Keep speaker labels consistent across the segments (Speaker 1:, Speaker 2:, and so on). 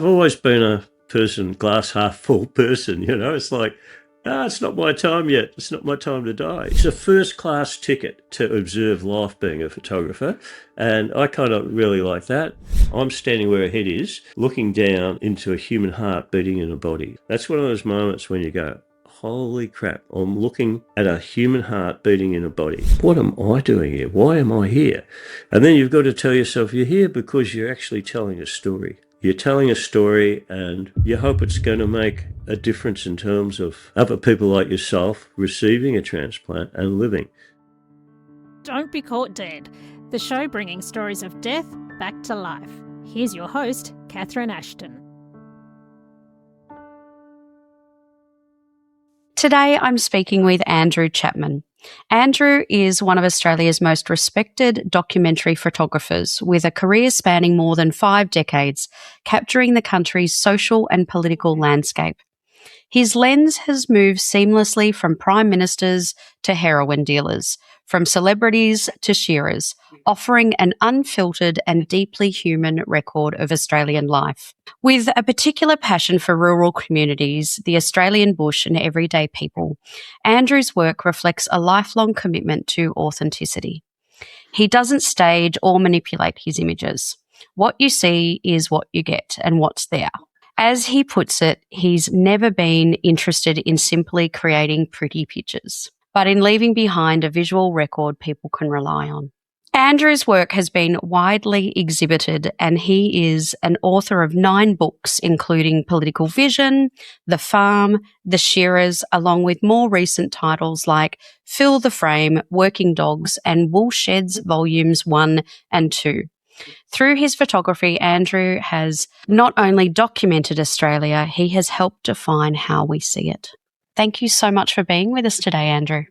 Speaker 1: I've always been a glass half full person, It's like, it's not my time yet. It's not my time to die. It's a first class ticket to observe life being a photographer. And I kind of really like that. I'm standing where a head is, looking down into a human heart beating in a body. That's one of those moments when you go, holy crap, I'm looking at a human heart beating in a body. What am I doing here? Why am I here? And then you've got to tell yourself you're here because you're actually telling a story. You're telling a story and you hope it's going to make a difference in terms of other people like yourself receiving a transplant and living.
Speaker 2: Don't Be Caught Dead, the show bringing stories of death back to life. Here's your host, Catherine Ashton.
Speaker 3: Today I'm speaking with Andrew Chapman. Andrew is one of Australia's most respected documentary photographers with a career spanning more than 5 decades, capturing the country's social and political landscape. His lens has moved seamlessly from prime ministers to heroin dealers, from celebrities to shearers, offering an unfiltered and deeply human record of Australian life. With a particular passion for rural communities, the Australian bush and everyday people, Andrew's work reflects a lifelong commitment to authenticity. He doesn't stage or manipulate his images. What you see is what you get and what's there. As he puts it, he's never been interested in simply creating pretty pictures, but in leaving behind a visual record people can rely on. Andrew's work has been widely exhibited, and he is an author of 9 books, including Political Vision, The Farm, The Shearers, along with more recent titles like Fill the Frame, Working Dogs, and Woolsheds Volumes 1 and 2. Through his photography, Andrew has not only documented Australia, he has helped define how we see it. Thank you so much for being with us today, Andrew.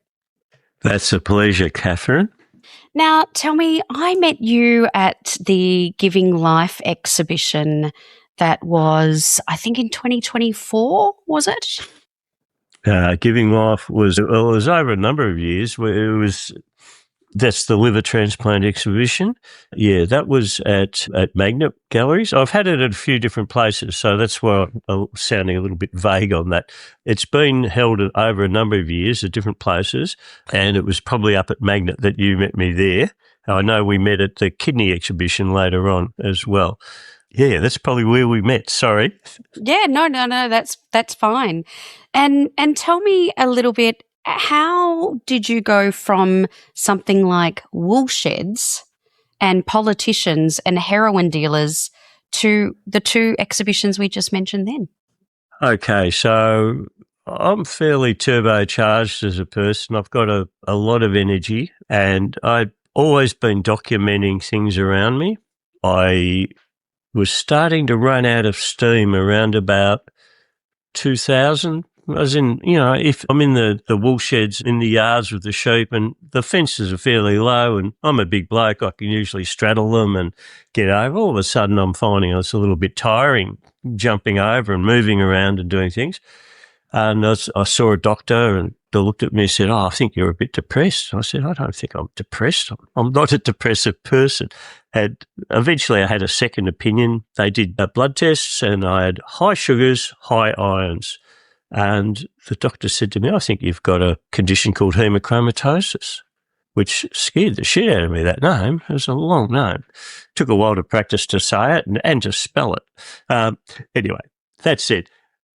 Speaker 1: That's a pleasure, Catherine.
Speaker 3: Now, tell me, I met you at the Giving Life exhibition that was, I think, in 2024, was it?
Speaker 1: Giving Life was over a number of years. That's the liver transplant exhibition. Yeah, that was at Magnet Galleries. I've had it at a few different places, so that's why I'm sounding a little bit vague on that. It's been held over a number of years at different places, and it was probably up at Magnet that you met me there. I know we met at the kidney exhibition later on as well. Yeah, that's probably where we met. Sorry.
Speaker 3: Yeah, no, that's fine. And tell me a little bit, how did you go from something like woolsheds and politicians and heroin dealers to the 2 exhibitions we just mentioned then?
Speaker 1: Okay, so I'm fairly turbocharged as a person. I've got a lot of energy, and I've always been documenting things around me. I was starting to run out of steam around about 2000. As in, if I'm in the wool sheds in the yards with the sheep and the fences are fairly low and I'm a big bloke, I can usually straddle them and get over. All of a sudden I'm finding it's a little bit tiring jumping over and moving around and doing things. And I saw a doctor and they looked at me and said, I think you're a bit depressed. I said, I don't think I'm depressed. I'm not a depressive person. And eventually I had a second opinion. They did blood tests and I had high sugars, high irons. And the doctor said to me, I think you've got a condition called hemochromatosis, which scared the shit out of me, that name. It was a long name. Took a while to practice to say it and to spell it. Anyway, that said,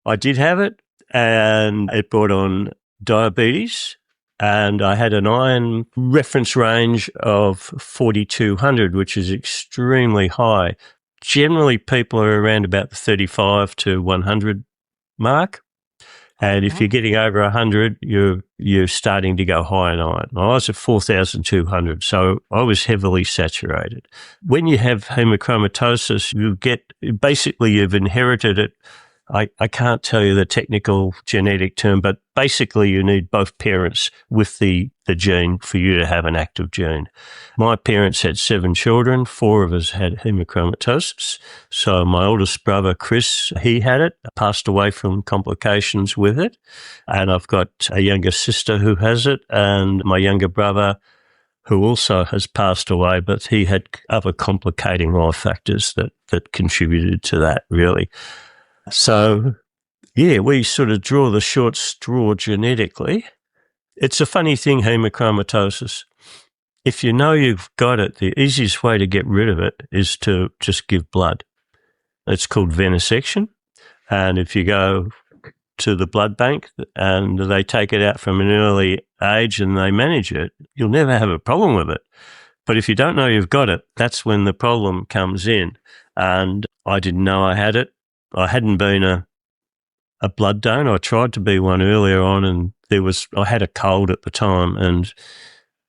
Speaker 1: I did have it, and it brought on diabetes, and I had an iron reference range of 4,200, which is extremely high. Generally, people are around about the 35 to 100 mark. And if you're getting over 100, you're starting to go high in iron. I was at 4,200, so I was heavily saturated. When you have hemochromatosis, you've inherited it. I can't tell you the technical genetic term, but basically you need both parents with the gene for you to have an active gene. My parents had 7 children. 4 of us had hemochromatosis. So my oldest brother, Chris, he had it, passed away from complications with it. And I've got a younger sister who has it, and my younger brother who also has passed away, but he had other complicating life factors that contributed to that, really. So, yeah, we sort of draw the short straw genetically. It's a funny thing, hemochromatosis. If you know you've got it, the easiest way to get rid of it is to just give blood. It's called venesection. And if you go to the blood bank and they take it out from an early age and they manage it, you'll never have a problem with it. But if you don't know you've got it, that's when the problem comes in. And I didn't know I had it. I hadn't been a blood donor. I tried to be one earlier on, and I had a cold at the time, and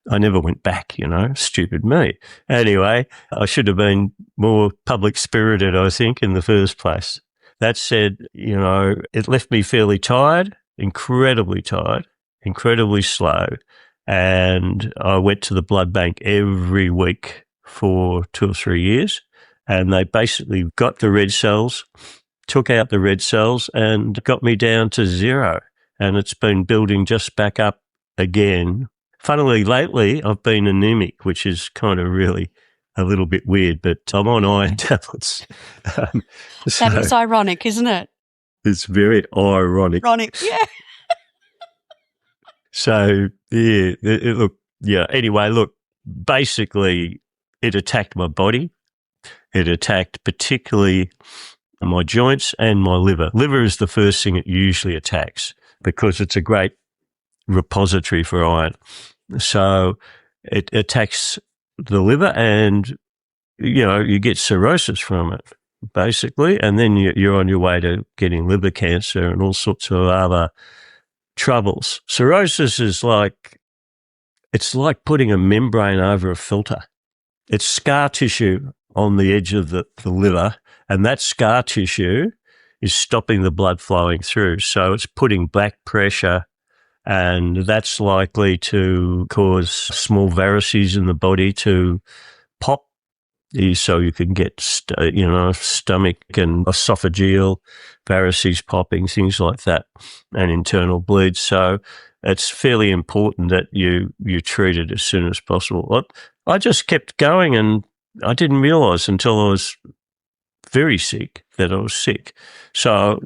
Speaker 1: I never went back, stupid me. Anyway, I should have been more public spirited, I think, in the first place. That said, it left me fairly tired, incredibly slow. And I went to the blood bank every week for 2 or 3 years. And they basically got the red cells, took out the red cells, and got me down to 0. And it's been building just back up again. Funnily, lately, I've been anemic, which is kind of really a little bit weird, but I'm on iron tablets.
Speaker 3: That is ironic, isn't it?
Speaker 1: It's very ironic.
Speaker 3: Yeah.
Speaker 1: So, yeah, anyway, basically it attacked my body. It attacked particularly my joints and my liver. Liver is the first thing it usually attacks because it's a great repository for iron. So it attacks the liver and, you get cirrhosis from it, basically, and then you're on your way to getting liver cancer and all sorts of other troubles. Cirrhosis is it's like putting a membrane over a filter. It's scar tissue on the edge of the liver, and that scar tissue is stopping the blood flowing through. So it's putting back pressure, and that's likely to cause small varices in the body to pop, so you can get, stomach and esophageal varices popping, things like that, and internal bleeds. So it's fairly important that you treat it as soon as possible. I just kept going, and I didn't realise until I was very sick that I was sick. So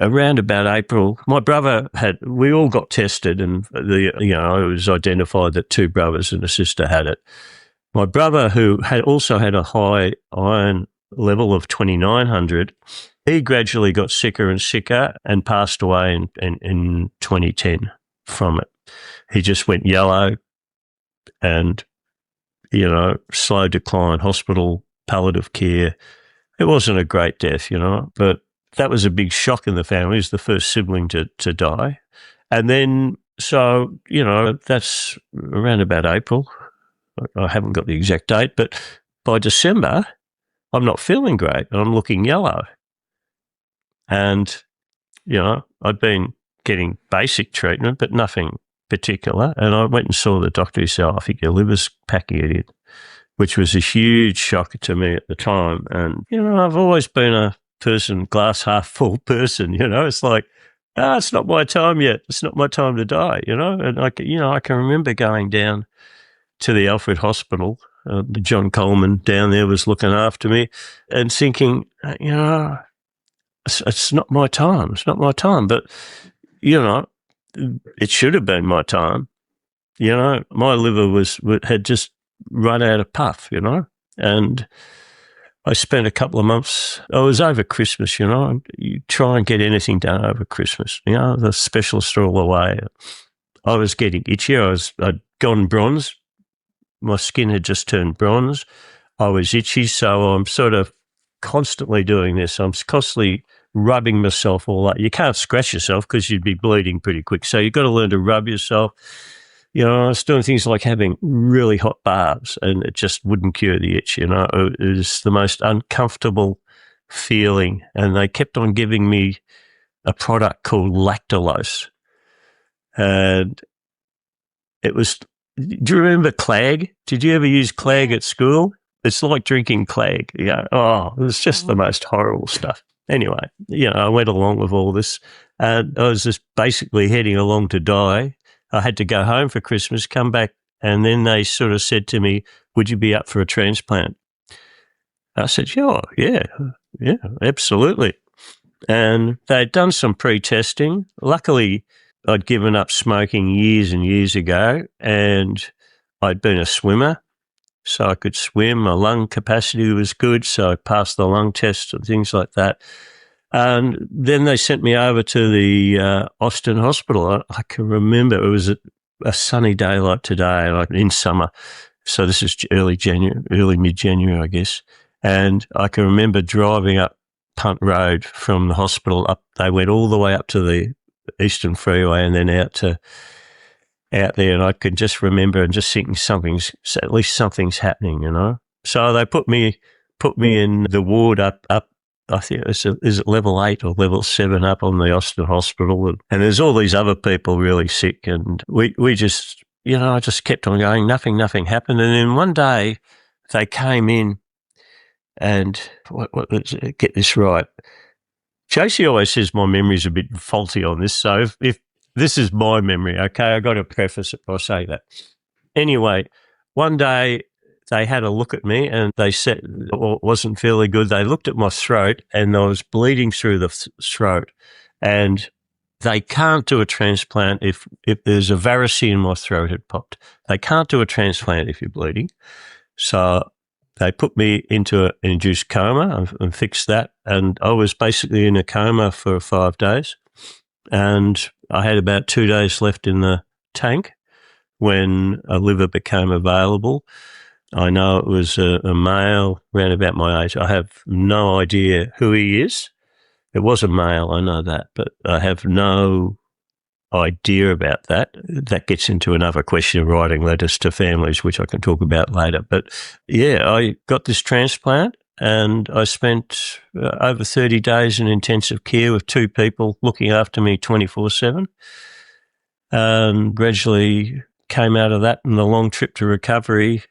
Speaker 1: around about April, my brother we all got tested, and it was identified that 2 brothers and a sister had it. My brother, who also had a high iron level of 2,900, he gradually got sicker and sicker and passed away in 2010 from it. He just went yellow and, slow decline, hospital, palliative care. It wasn't a great death, but that was a big shock in the family. He was the first sibling to die. And then, so, that's around about April. I haven't got the exact date, but by December, I'm not feeling great and I'm looking yellow. And, I'd been getting basic treatment, but nothing particular. And I went and saw the doctor. He said, I think your liver's packing it in, which was a huge shock to me at the time. And, I've always been a glass half full person, it's like, it's not my time yet. It's not my time to die, And I can remember going down to the Alfred Hospital. John Coleman down there was looking after me and thinking, it's not my time. It's not my time. But, it should have been my time. My liver had just run out of puff, and I spent a couple of months. I was over Christmas, you try and get anything done over Christmas. The specialists are all away. I was getting itchy. I'd gone bronze. My skin had just turned bronze. I was itchy, so I'm sort of constantly doing this. I'm constantly rubbing myself all up. You can't scratch yourself because you'd be bleeding pretty quick. So you've got to learn to rub yourself. I was doing things like having really hot baths, and it just wouldn't cure the itch. It was the most uncomfortable feeling. And they kept on giving me a product called lactulose. And it was, do you remember Clag? Did you ever use Clag at school? It's like drinking Clag. It was just the most horrible stuff. Anyway, I went along with all this, and I was just basically heading along to die. I had to go home for Christmas, come back And then they sort of said to me, would you be up for a transplant? I said, sure, yeah, absolutely. And they'd done some pre-testing. Luckily, I'd given up smoking years and years ago, and I'd been a swimmer, so I could swim. My lung capacity was good, so I passed the lung test and things like that. And then they sent me over to the Austin Hospital. I can remember it was a sunny day like today, like in summer. So this is early mid-January, I guess. And I can remember driving up Punt Road from the hospital up. They went all the way up to the Eastern Freeway and then out there. And I could just remember and just thinking at least something's happening, you know. So they put me in the ward up. I think is it level 8 or level 7 up on the Austin Hospital, and there's all these other people really sick, and we just, you know, I just kept on going. Nothing happened, and then one day they came in, and let's get this right. JC always says my memory's a bit faulty on this, so if this is my memory, okay, I got to preface it by saying that. Anyway, one day they had a look at me and they said it wasn't feeling good. They looked at my throat and I was bleeding through the throat. And they can't do a transplant if there's a varice in my throat had popped. They can't do a transplant if you're bleeding. So they put me into an induced coma and fixed that. And I was basically in a coma for 5 days. And I had about 2 days left in the tank when a liver became available. I know it was a male around about my age. I have no idea who he is. It was a male, I know that, but I have no idea about that. That gets into another question of writing letters to families, which I can talk about later. But yeah, I got this transplant and I spent over 30 days in intensive care with 2 people looking after me 24/7. Gradually came out of that and the long trip to recovery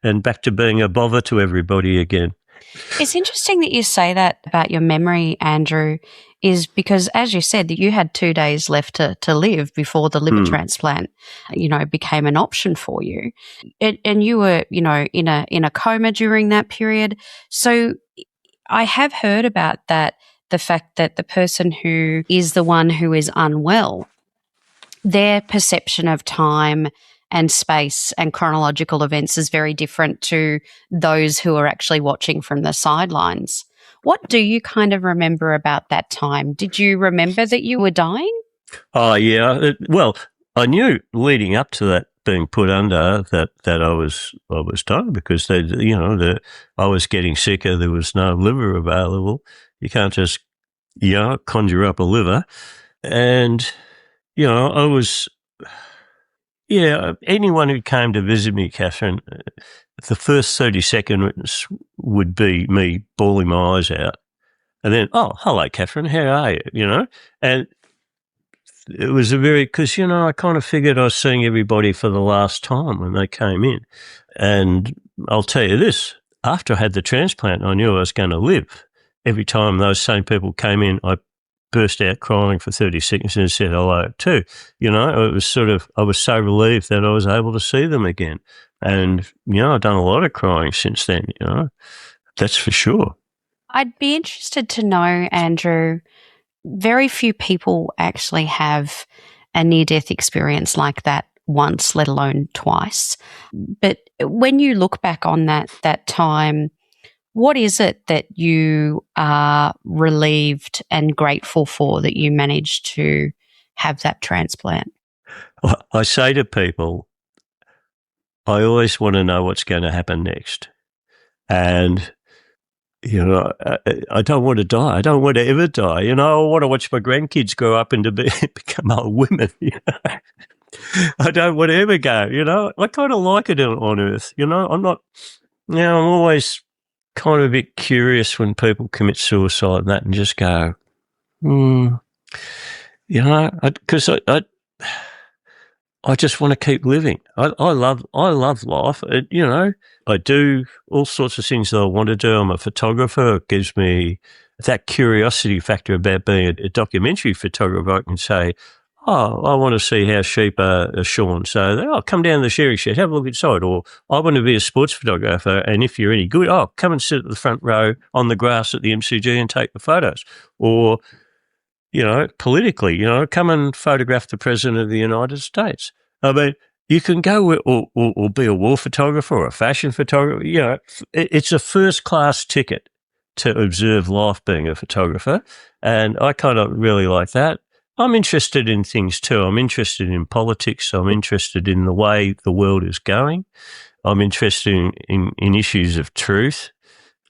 Speaker 1: and back to being a bother to everybody again.
Speaker 3: It's interesting that you say that about your memory, Andrew, is because, as you said, that you had 2 days left to live before the liver transplant, you know, became an option for you. And you were, you know, in a coma during that period. So I have heard about that, the fact that the person who is the one who is unwell, their perception of time and space and chronological events is very different to those who are actually watching from the sidelines. What do you kind of remember about that time? Did you remember that you were dying?
Speaker 1: Oh, yeah. Well, I knew leading up to that being put under that I was dying because I was getting sicker. There was no liver available. You can't just conjure up a liver, and I was. Yeah, anyone who came to visit me, Catherine, the first 30 seconds would be me bawling my eyes out. And then, oh, hello, Catherine, how are you? And it was because, I kind of figured I was seeing everybody for the last time when they came in. And I'll tell you this, after I had the transplant, I knew I was going to live. Every time those same people came in, I burst out crying for 30 seconds and said hello too. It was I was so relieved that I was able to see them again. And, I've done a lot of crying since then, that's for sure.
Speaker 3: I'd be interested to know, Andrew, very few people actually have a near-death experience like that once, let alone twice. But when you look back on that time, what is it that you are relieved and grateful for that you managed to have that transplant?
Speaker 1: I say to people, I always want to know what's going to happen next. And, I don't want to die. I don't want to ever die. I want to watch my grandkids grow up and become old women. I don't want to ever go, I kind of like it on Earth. I'm not, I'm always kind of a bit curious when people commit suicide and that and just go, because I just want to keep living. I love life. I do all sorts of things that I want to do. I'm a photographer. It gives me that curiosity factor about being a documentary photographer. I can say, oh, I want to see how sheep are shorn. So, oh, come down to the shearing shed, have a look inside. Or I want to be a sports photographer, and if you're any good, oh, come and sit at the front row on the grass at the MCG and take the photos. Or, politically, come and photograph the President of the United States. I mean, you can go or be a war photographer or a fashion photographer. It's a first-class ticket to observe life being a photographer, and I kind of really like that. I'm interested in things too. I'm interested in politics. I'm interested in the way the world is going. I'm interested in issues of truth.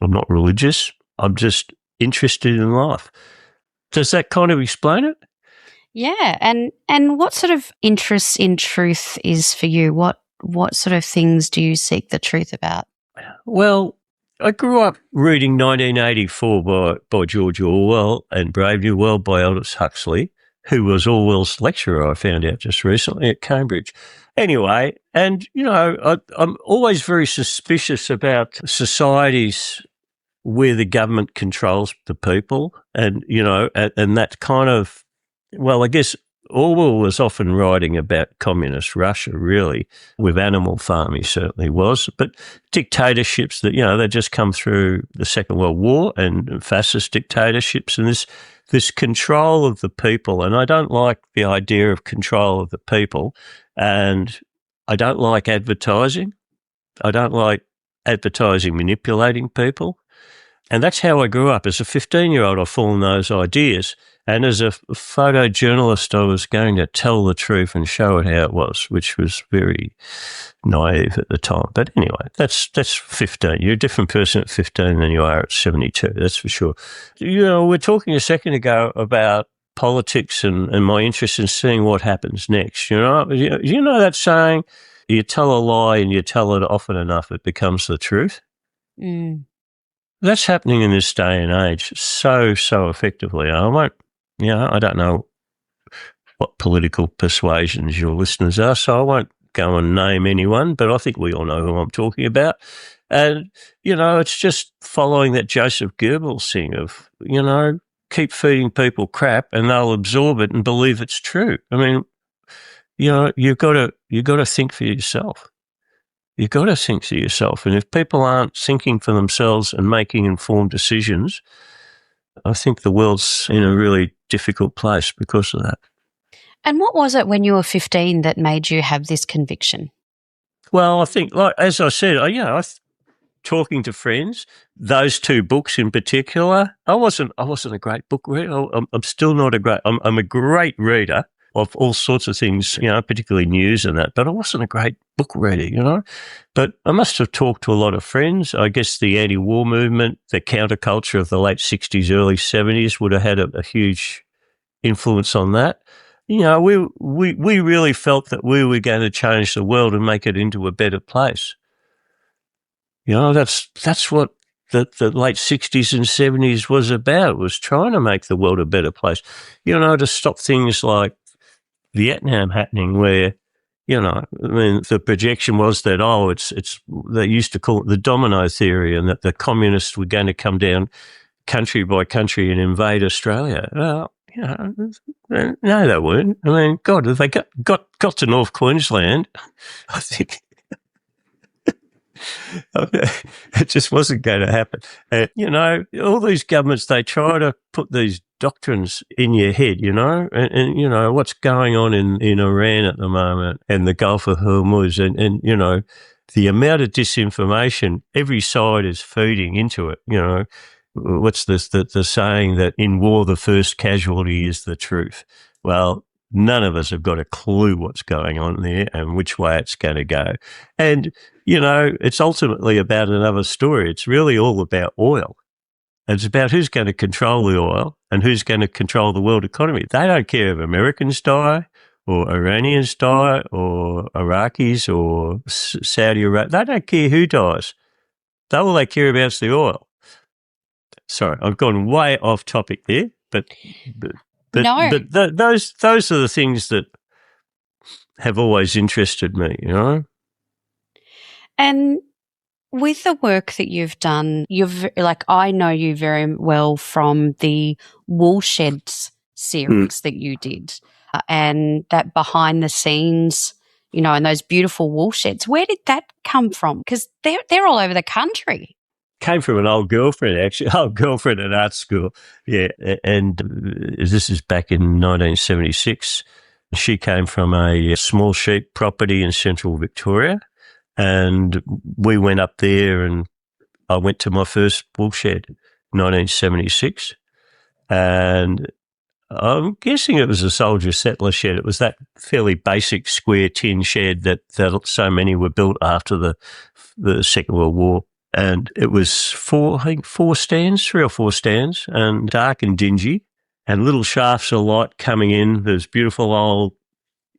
Speaker 1: I'm not religious. I'm just interested in life. Does that kind of explain it?
Speaker 3: Yeah, and what sort of interest in truth is for you? What sort of things do you seek the truth about?
Speaker 1: Well, I grew up reading 1984 by George Orwell and Brave New World by Aldous Huxley, who was Orwell's lecturer, I found out just recently at Cambridge. Anyway, and, I'm always very suspicious about societies where the government controls the people and that kind of, well, I guess Orwell was often writing about communist Russia, really, with animal farming certainly was, but dictatorships that, they just come through the Second World War and fascist dictatorships and this control of the people. And I don't like the idea of control of the people. And I don't like advertising. I don't like advertising manipulating people. And that's how I grew up. As a 15-year-old, I formed those ideas. And as a photojournalist, I was going to tell the truth and show it how it was, which was very naive at the time. But anyway, that's 15. You're a different person at 15 than you are at 72, that's for sure. We're talking a second ago about politics and my interest in seeing what happens next. You know that saying, you tell a lie and you tell it often enough, it becomes the truth?
Speaker 3: Mm.
Speaker 1: That's happening in this day and age so effectively. I don't know what political persuasions your listeners are, so I won't go and name anyone, but I think we all know who I'm talking about. And, it's just following that Joseph Goebbels thing of, keep feeding people crap and they'll absorb it and believe it's true. I mean, you've got to think for yourself. You've got to think for yourself. And if people aren't thinking for themselves and making informed decisions, I think the world's in a really difficult place because of that.
Speaker 3: And what was it when you were 15 that made you have this conviction?
Speaker 1: Well, I think, as I said, talking to friends, those two books in particular, I wasn't a great book reader. I'm still not I'm a great reader of all sorts of things, particularly news and that, but I wasn't a great book reader, But I must have talked to a lot of friends. I guess the anti-war movement, the counterculture of the late 60s, early 70s would have had a huge influence on that. We really felt that we were going to change the world and make it into a better place. That's what the late 60s and 70s was about, was trying to make the world a better place, to stop things like Vietnam happening where, the projection was that, it's they used to call it the domino theory and that the communists were going to come down country by country and invade Australia. Well, no, they weren't. I mean, God, if they got to North Queensland, I think it just wasn't going to happen. All these governments, they try to put these doctrines in your head, and what's going on in Iran at the moment and the Gulf of Hormuz and the amount of disinformation every side is feeding into it, What's this, the saying that in war, the first casualty is the truth. Well, none of us have got a clue what's going on there and which way it's going to go. And, it's ultimately about another story. It's really all about oil. It's about who's going to control the oil and who's going to control the world economy. They don't care if Americans die or Iranians die or Iraqis or Saudi Arabia. They don't care who dies. All they care about is the oil. Sorry, I've gone way off topic there, but
Speaker 3: No.
Speaker 1: those are the things that have always interested me,
Speaker 3: And with the work that you've done, I know you very well from the Wool Sheds series that you did. and that behind the scenes, and those beautiful wool sheds. Where did that come from? Because they're all over the country.
Speaker 1: Came from an old girlfriend, actually, old girlfriend at art school. Yeah, and this is back in 1976. She came from a small sheep property in central Victoria, and we went up there, and I went to my first wool shed, 1976, and I'm guessing it was a soldier settler shed. It was that fairly basic square tin shed that so many were built after the Second World War. And it was three or four stands, and dark and dingy, and little shafts of light coming in. There's beautiful old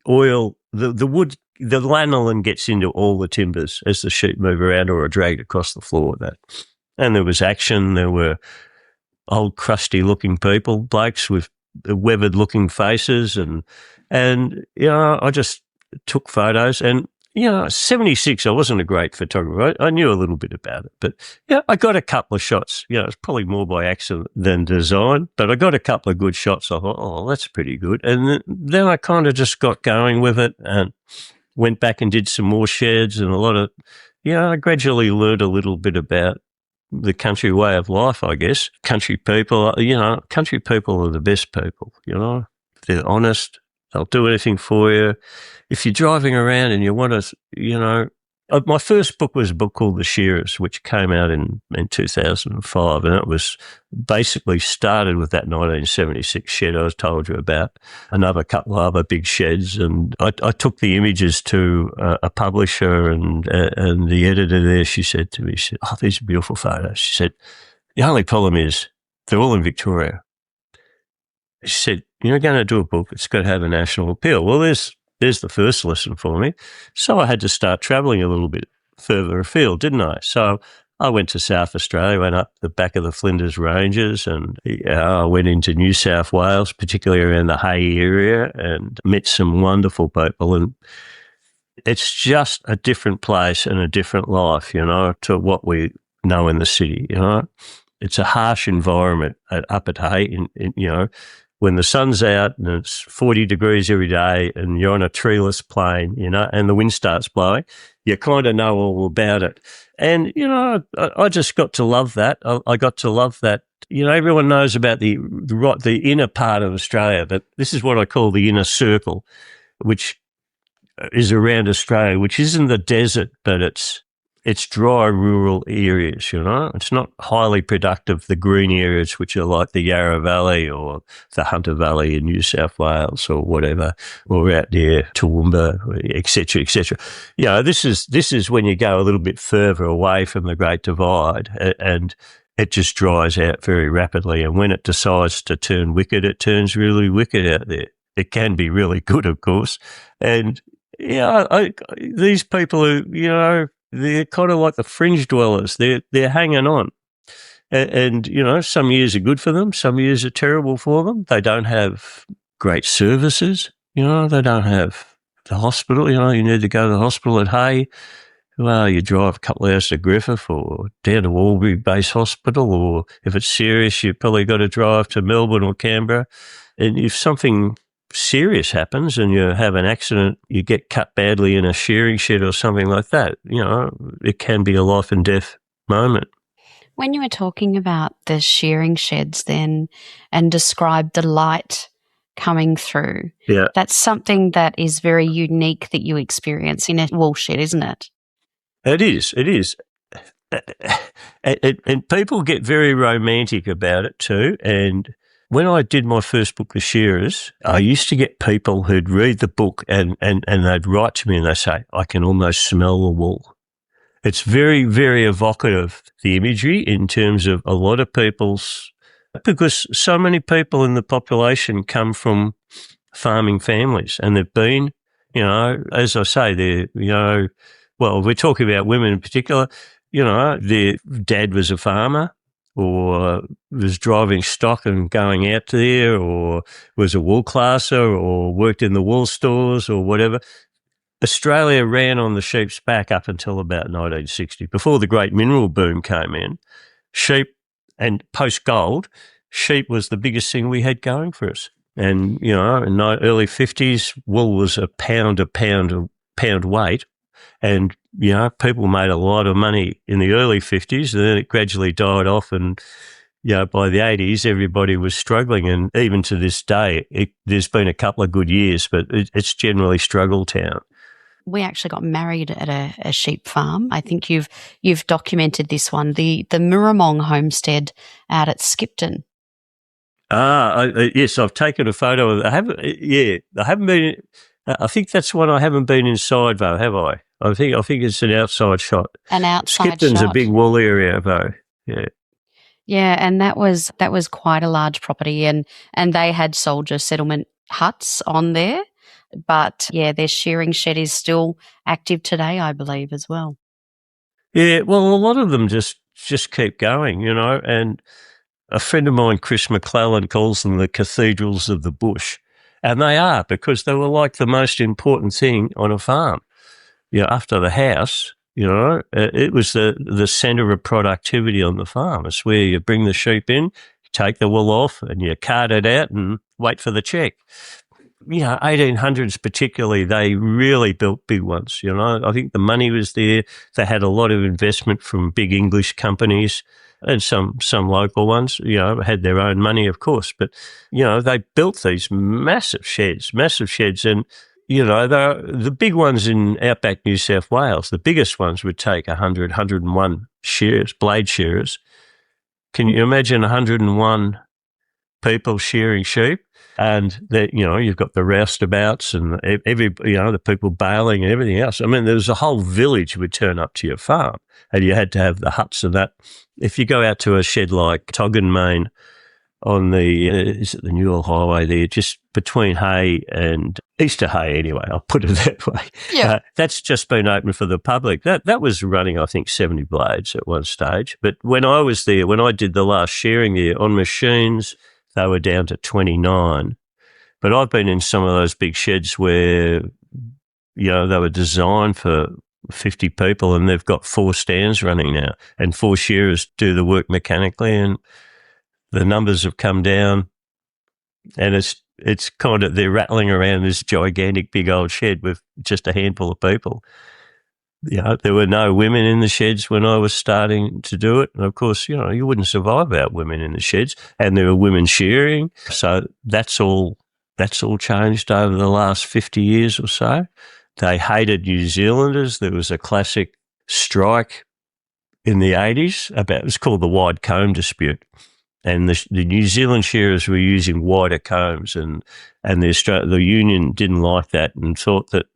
Speaker 1: oil. The wood, the lanolin gets into all the timbers as the sheep move around or are dragged across the floor. And there was action. There were old crusty-looking people, blokes with weathered-looking faces, and I just took photos. And 76, I wasn't a great photographer. I knew a little bit about it, but I got a couple of shots. It's probably more by accident than design, but I got a couple of good shots. I thought, oh, that's pretty good. And then I kind of just got going with it and went back and did some more sheds and a lot of, I gradually learned a little bit about the country way of life, I guess. Country people, country people are the best people, They're honest. They'll do anything for you. If you're driving around and you want to, my first book was a book called The Shearers, which came out in 2005, and it was basically started with that 1976 shed I was told you about, another couple of other big sheds, and I took the images to a publisher, and the editor there, she said to me, oh, these are beautiful photos. She said, the only problem is they're all in Victoria. She said, you're going to do a book, it's got to have a national appeal. Well, there's the first lesson for me. So I had to start travelling a little bit further afield, didn't I? So I went to South Australia, went up the back of the Flinders Ranges, and I went into New South Wales, particularly around the Hay area, and met some wonderful people. And it's just a different place and a different life, to what we know in the city, It's a harsh environment up at Hay, when the sun's out and it's 40 degrees every day and you're on a treeless plain, and the wind starts blowing, you kind of know all about it. And, I just got to love that. I got to love that. Everyone knows about the inner part of Australia, but this is what I call the inner circle, which is around Australia, which isn't the desert, but it's dry rural areas, It's not highly productive, the green areas, which are like the Yarra Valley or the Hunter Valley in New South Wales or whatever, or out near Toowoomba, et cetera, et cetera. This is when you go a little bit further away from the Great Divide, and it just dries out very rapidly. And when it decides to turn wicked, it turns really wicked out there. It can be really good, of course. And, these people who, they're kind of like the fringe dwellers. They're hanging on. And, some years are good for them. Some years are terrible for them. They don't have great services. They don't have the hospital. You need to go to the hospital at Hay. Well, you drive a couple of hours to Griffith or down to Albury Base Hospital, or if it's serious, you've probably got to drive to Melbourne or Canberra. And if something serious happens and you have an accident, you get cut badly in a shearing shed or something like that, it can be a life and death moment.
Speaker 3: When you were talking about the shearing sheds then and described the light coming through, that's something that is very unique that you experience in a wool shed, isn't it?
Speaker 1: It is. And people get very romantic about it too. And when I did my first book, The Shearers, I used to get people who'd read the book and they'd write to me and they'd say, I can almost smell the wool. It's very, very evocative, the imagery, in terms of a lot of because so many people in the population come from farming families, and they've been, as I say, well, we're talking about women in particular, their dad was a farmer, or was driving stock and going out there, or was a wool classer, or worked in the wool stores or whatever. Australia ran on the sheep's back up until about 1960. Before the great mineral boom came in, sheep, and post-gold, sheep was the biggest thing we had going for us. And, in the early 50s, wool was a pound weight. And, people made a lot of money in the early 50s, and then it gradually died off. And, by the 80s, everybody was struggling. And even to this day, there's been a couple of good years, but it's generally struggle town.
Speaker 3: We actually got married at a sheep farm. I think you've documented this one, the Murramong homestead out at Skipton.
Speaker 1: Yes, I've taken a photo of it. I haven't been. I think that's one I haven't been inside though, have I? I think it's an outside shot.
Speaker 3: An outside
Speaker 1: Skipton's
Speaker 3: shot.
Speaker 1: a big wool area though. Yeah.
Speaker 3: Yeah, and that was quite a large property, and they had soldier settlement huts on there. But yeah, their shearing shed is still active today, I believe, as well.
Speaker 1: Yeah, well, a lot of them just keep going, and a friend of mine, Chris McClellan, calls them the cathedrals of the bush. And they are, because they were like the most important thing on a farm. After the house, it was the centre of productivity on the farm. It's where you bring the sheep in, take the wool off, and you cart it out and wait for the check. 1800s particularly, they really built big ones. I think the money was there. They had a lot of investment from big English companies and some local ones, had their own money, of course. But, they built these massive sheds. And, the big ones in outback New South Wales, the biggest ones would take 101 shearers, blade shearers. Can you imagine 101 people shearing sheep? And that, you've got the roustabouts and the people bailing and everything else. I mean, there was a whole village would turn up to your farm, and you had to have the huts and that. If you go out to a shed like Toggenmain on is it the Newell Highway there, just between Hay and Easter Hay anyway, I'll put it that way.
Speaker 3: Yeah.
Speaker 1: That's just been open for the public. That was running, I think, 70 blades at one stage. But when I was there, when I did the last shearing there on machines, they were down to 29. But I've been in some of those big sheds where, they were designed for 50 people, and they've got 4 stands running now, and 4 shearers do the work mechanically, and the numbers have come down, and it's kind of, they're rattling around this gigantic big old shed with just a handful of people. There were no women in the sheds when I was starting to do it. And of course, you wouldn't survive without women in the sheds, and there were women shearing. So that's all changed over the last 50 years or so. They hated New Zealanders. There was a classic strike in the 80s it was called the wide comb dispute. And the New Zealand shearers were using wider combs, and the union didn't like that and thought that,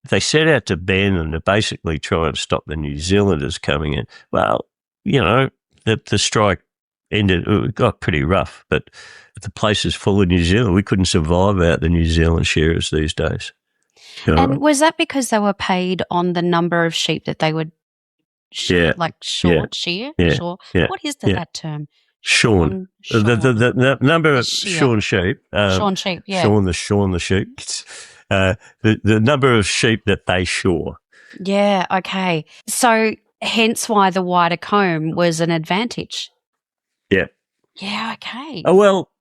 Speaker 1: they set out to ban them, to basically try and stop the New Zealanders coming in. Well, the strike ended, it got pretty rough, but the place is full of New Zealand. We couldn't survive without the New Zealand shearers these days.
Speaker 3: And was that because they were paid on the number of sheep that they would shear?
Speaker 1: Yeah.
Speaker 3: Sure. What is that term?
Speaker 1: Shorn. The number of shorn sheep.
Speaker 3: Shorn sheep, yeah.
Speaker 1: Shorn the sheep. The number of sheep that they shore.
Speaker 3: Yeah, okay. So hence why the wider comb was an advantage.
Speaker 1: Yeah.
Speaker 3: Yeah, okay.
Speaker 1: Oh, well,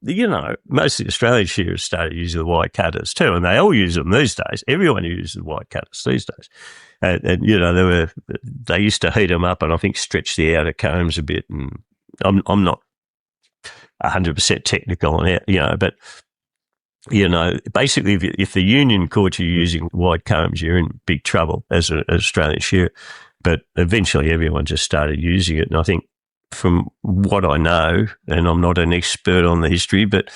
Speaker 1: most of the Australian shearers started using the wide cutters too, and they all use them these days. Everyone uses the wide cutters these days. And they used to heat them up and I think stretch the outer combs a bit. And I'm not 100% technical on it, but basically, if the union caught you using wide combs, you're in big trouble as an Australian shearer. But eventually, everyone just started using it, and I think, from what I know, and I'm not an expert on the history, but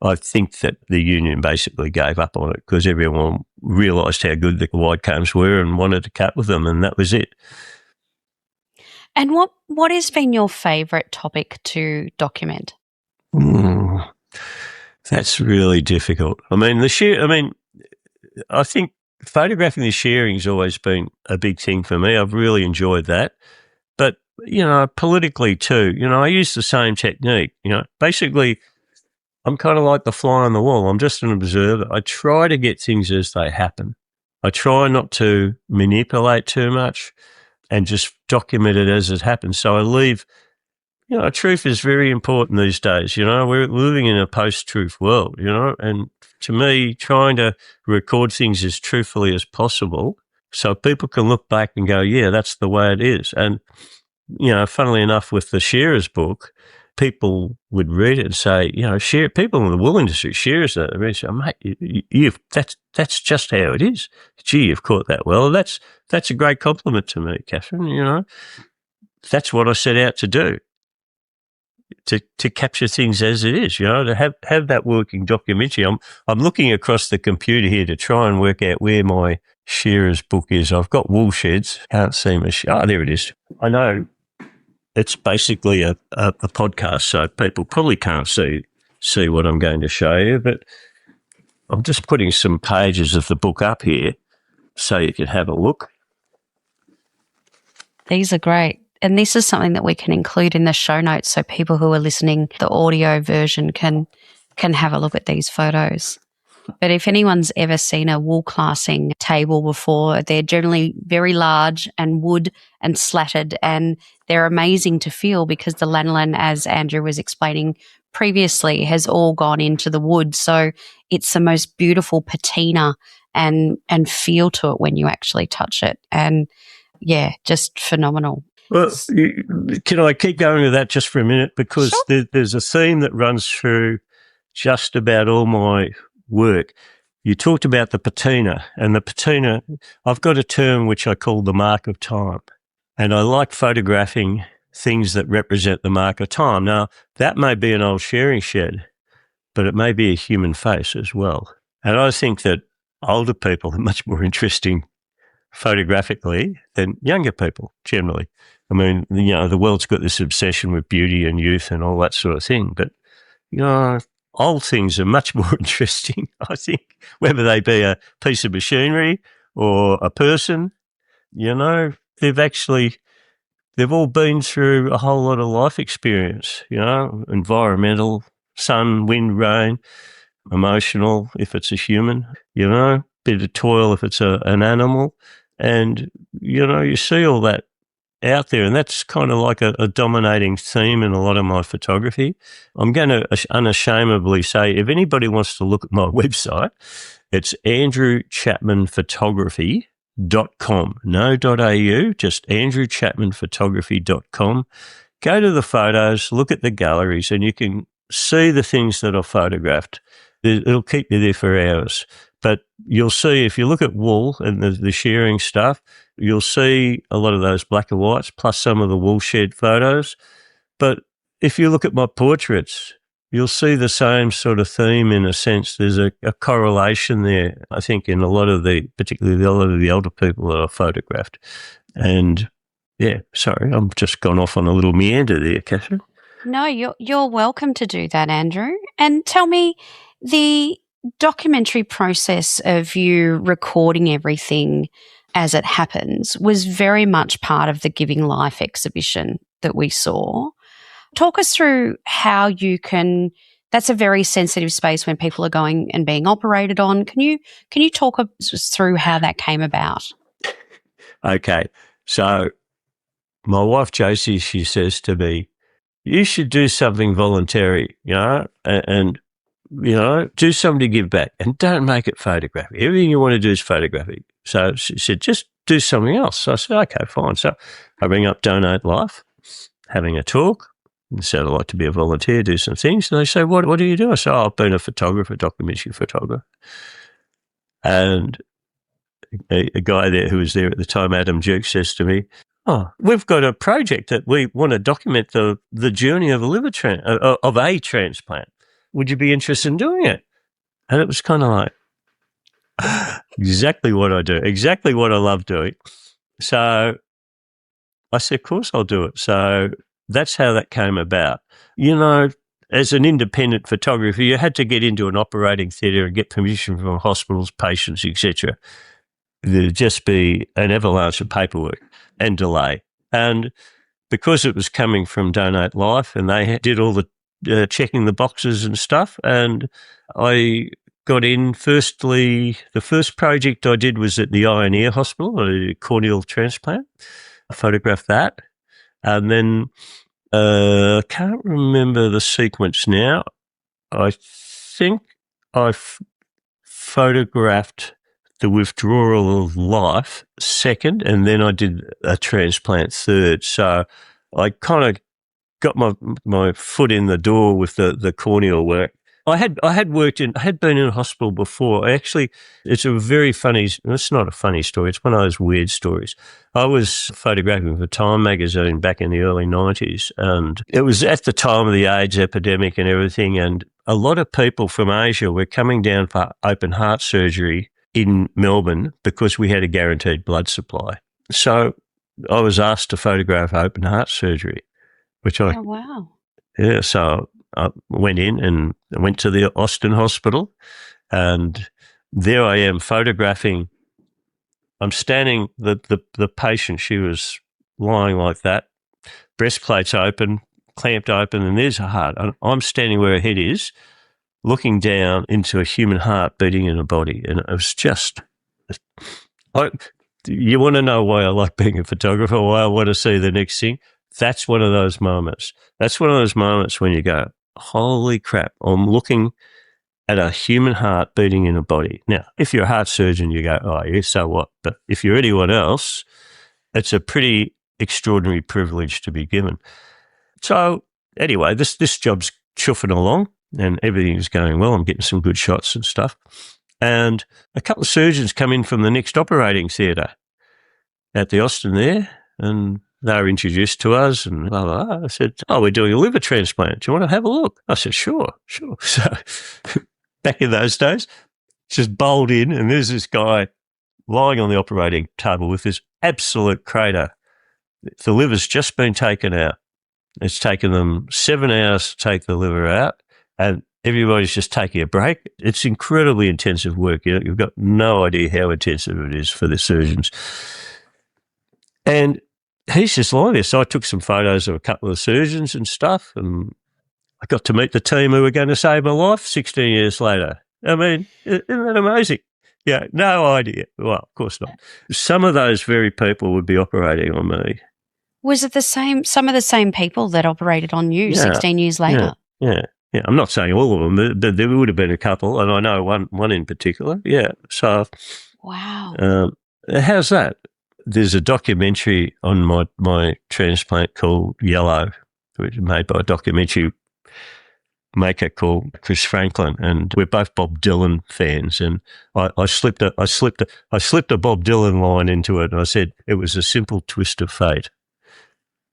Speaker 1: I think that the union basically gave up on it because everyone realised how good the wide combs were and wanted to cut with them, and that was it.
Speaker 3: And what has been your favourite topic to document?
Speaker 1: That's really difficult. I think photographing the shearing's always been a big thing for me. I've really enjoyed that. But, politically too, I use the same technique. Basically, I'm kind of like the fly on the wall. I'm just an observer. I try to get things as they happen. I try not to manipulate too much and just document it as it happens. So I leave truth is very important these days. We're living in a post-truth world, and to me, trying to record things as truthfully as possible so people can look back and go, yeah, that's the way it is. And, funnily enough, with the Shearers book, people would read it and say, people in the wool industry, shearers, they say, mate, that's just how it is. Gee, you've caught that well. That's a great compliment to me, Catherine. That's what I set out to do. To capture things as it is, to have that working documentary. I'm looking across the computer here to try and work out where my Shearers book is. I've got wool sheds. Can't see my there it is. I know it's basically a podcast, so people probably can't see what I'm going to show you, but I'm just putting some pages of the book up here so you can have a look.
Speaker 3: These are great. And this is something that we can include in the show notes so people who are listening, the audio version, can have a look at these photos. But if anyone's ever seen a wool classing table before, they're generally very large and wood and slatted, and they're amazing to feel because the lanolin, as Andrew was explaining previously, has all gone into the wood. So it's the most beautiful patina and feel to it when you actually touch it. And yeah, just phenomenal.
Speaker 1: Well, can I keep going with that just for a minute? Because
Speaker 3: Sure.
Speaker 1: there's a theme that runs through just about all my work. You talked about the patina, and the patina, I've got a term which I call the mark of time. And I like photographing things that represent the mark of time. Now, that may be an old shearing shed, but it may be a human face as well. And I think that older people are much more interesting photographically than younger people generally. I mean, the world's got this obsession with beauty and youth and all that sort of thing. But, old things are much more interesting, I think, whether they be a piece of machinery or a person. They've all been through a whole lot of life experience, environmental, sun, wind, rain, emotional if it's a human, bit of toil if it's an animal. And, you see all that out there, and that's kind of like a dominating theme in a lot of my photography. I'm going to unashamedly say, if anybody wants to look at my website, it's andrewchapmanphotography.com. No .au, just andrewchapmanphotography.com. Go to the photos, look at the galleries, and you can see the things that I've photographed. It'll keep you there for hours. But you'll see, if you look at wool and the shearing stuff, you'll see a lot of those black and whites plus some of the wool shed photos. But if you look at my portraits, you'll see the same sort of theme in a sense. There's a correlation there, I think, in particularly a lot of the older people that I photographed. And yeah, sorry, I'm just gone off on a little meander there, Catherine.
Speaker 3: No, you're welcome to do that, Andrew. And tell me, the documentary process of you recording everything as it happens was very much part of the Giving Life exhibition that we saw. Talk us through how you can. That's a very sensitive space when people are going and being operated on. Can you talk us through how that came about?
Speaker 1: Okay, so my wife Josie, she says to me, "You should do something voluntary, and do something to give back, and don't make it photographic. Everything you want to do is photographic." So she said, "Just do something else." So I said, "Okay, fine." So I ring up Donate Life, having a talk, and said, "I'd like to be a volunteer, do some things." And they say, "What do you do?" I said, "I've been a photographer, documentary photographer." And a guy there who was there at the time, Adam Duke, says to me, "Oh, we've got a project that we want to document the journey of a transplant. Would you be interested in doing it?" And it was kind of like, exactly what I do, exactly what I love doing. So I said, of course I'll do it. So that's how that came about. As an independent photographer, you had to get into an operating theatre and get permission from hospitals, patients, etc. There'd just be an avalanche of paperwork and delay. And because it was coming from Donate Life and they did all the checking the boxes and stuff, and I got in. Firstly, the first project I did was at the Eye and Ear Hospital, a corneal transplant. I photographed that. And then I can't remember the sequence now. I think I photographed the withdrawal of life second, and then I did a transplant third. So I kind of got my foot in the door with the corneal work. I had been in a hospital before. It's a very funny. It's not a funny story. It's one of those weird stories. I was photographing for Time magazine back in the early 90s, and it was at the time of the AIDS epidemic and everything. And a lot of people from Asia were coming down for open heart surgery in Melbourne because we had a guaranteed blood supply. So I was asked to photograph open heart surgery,
Speaker 3: Oh, wow.
Speaker 1: yeah, so I went in and went to the Austin hospital, and there I am photographing. I'm standing, the patient, she was lying like that, breastplate's open, clamped open, and there's her heart. I'm standing where her head is, looking down into a human heart beating in a body. And it was just, you want to know why I like being a photographer, why I want to see the next thing? That's one of those moments. That's one of those moments when you go, holy crap, I'm looking at a human heart beating in a body. Now, if you're a heart surgeon, you go, oh, yeah, so what? But if you're anyone else, it's a pretty extraordinary privilege to be given. So anyway, this job's chuffing along and everything's going well. I'm getting some good shots and stuff. And a couple of surgeons come in from the next operating theatre at the Austin there, and they were introduced to us and blah, blah, blah. I said, oh, we're doing a liver transplant. Do you want to have a look? I said, sure. So back in those days, just bowled in, and there's this guy lying on the operating table with this absolute crater. The liver's just been taken out. It's taken them 7 hours to take the liver out, and everybody's just taking a break. It's incredibly intensive work. You've got no idea how intensive it is for the surgeons. And he's just lying there. So I took some photos of a couple of surgeons and stuff, and I got to meet the team who were going to save my life 16 years later. I mean, isn't that amazing? Yeah, no idea. Well, of course not. Some of those very people would be operating on me.
Speaker 3: Was it some of the same people that operated on you 16 years later?
Speaker 1: Yeah. I'm not saying all of them, but there would have been a couple, and I know one in particular. Yeah. So,
Speaker 3: wow.
Speaker 1: How's that? There's a documentary on my transplant called Yellow, which is made by a documentary maker called Chris Franklin, and we're both Bob Dylan fans. And I slipped a Bob Dylan line into it, and I said it was a simple twist of fate.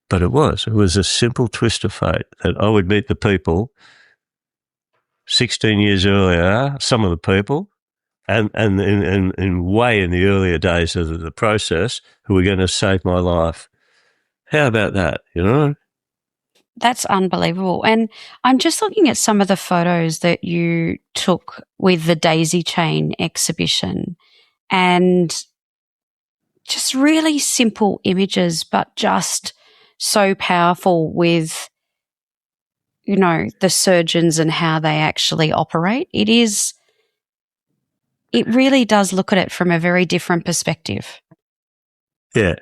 Speaker 1: But it was a simple twist of fate that I would meet the people 16 years earlier, some of the people, and way in the earlier days of the process, who were going to save my life. How about that, you know?
Speaker 3: That's unbelievable. And I'm just looking at some of the photos that you took with the daisy chain exhibition, and just really simple images, but just so powerful with, you know, the surgeons and how they actually operate. It really does look at it from a very different perspective.
Speaker 1: Yeah.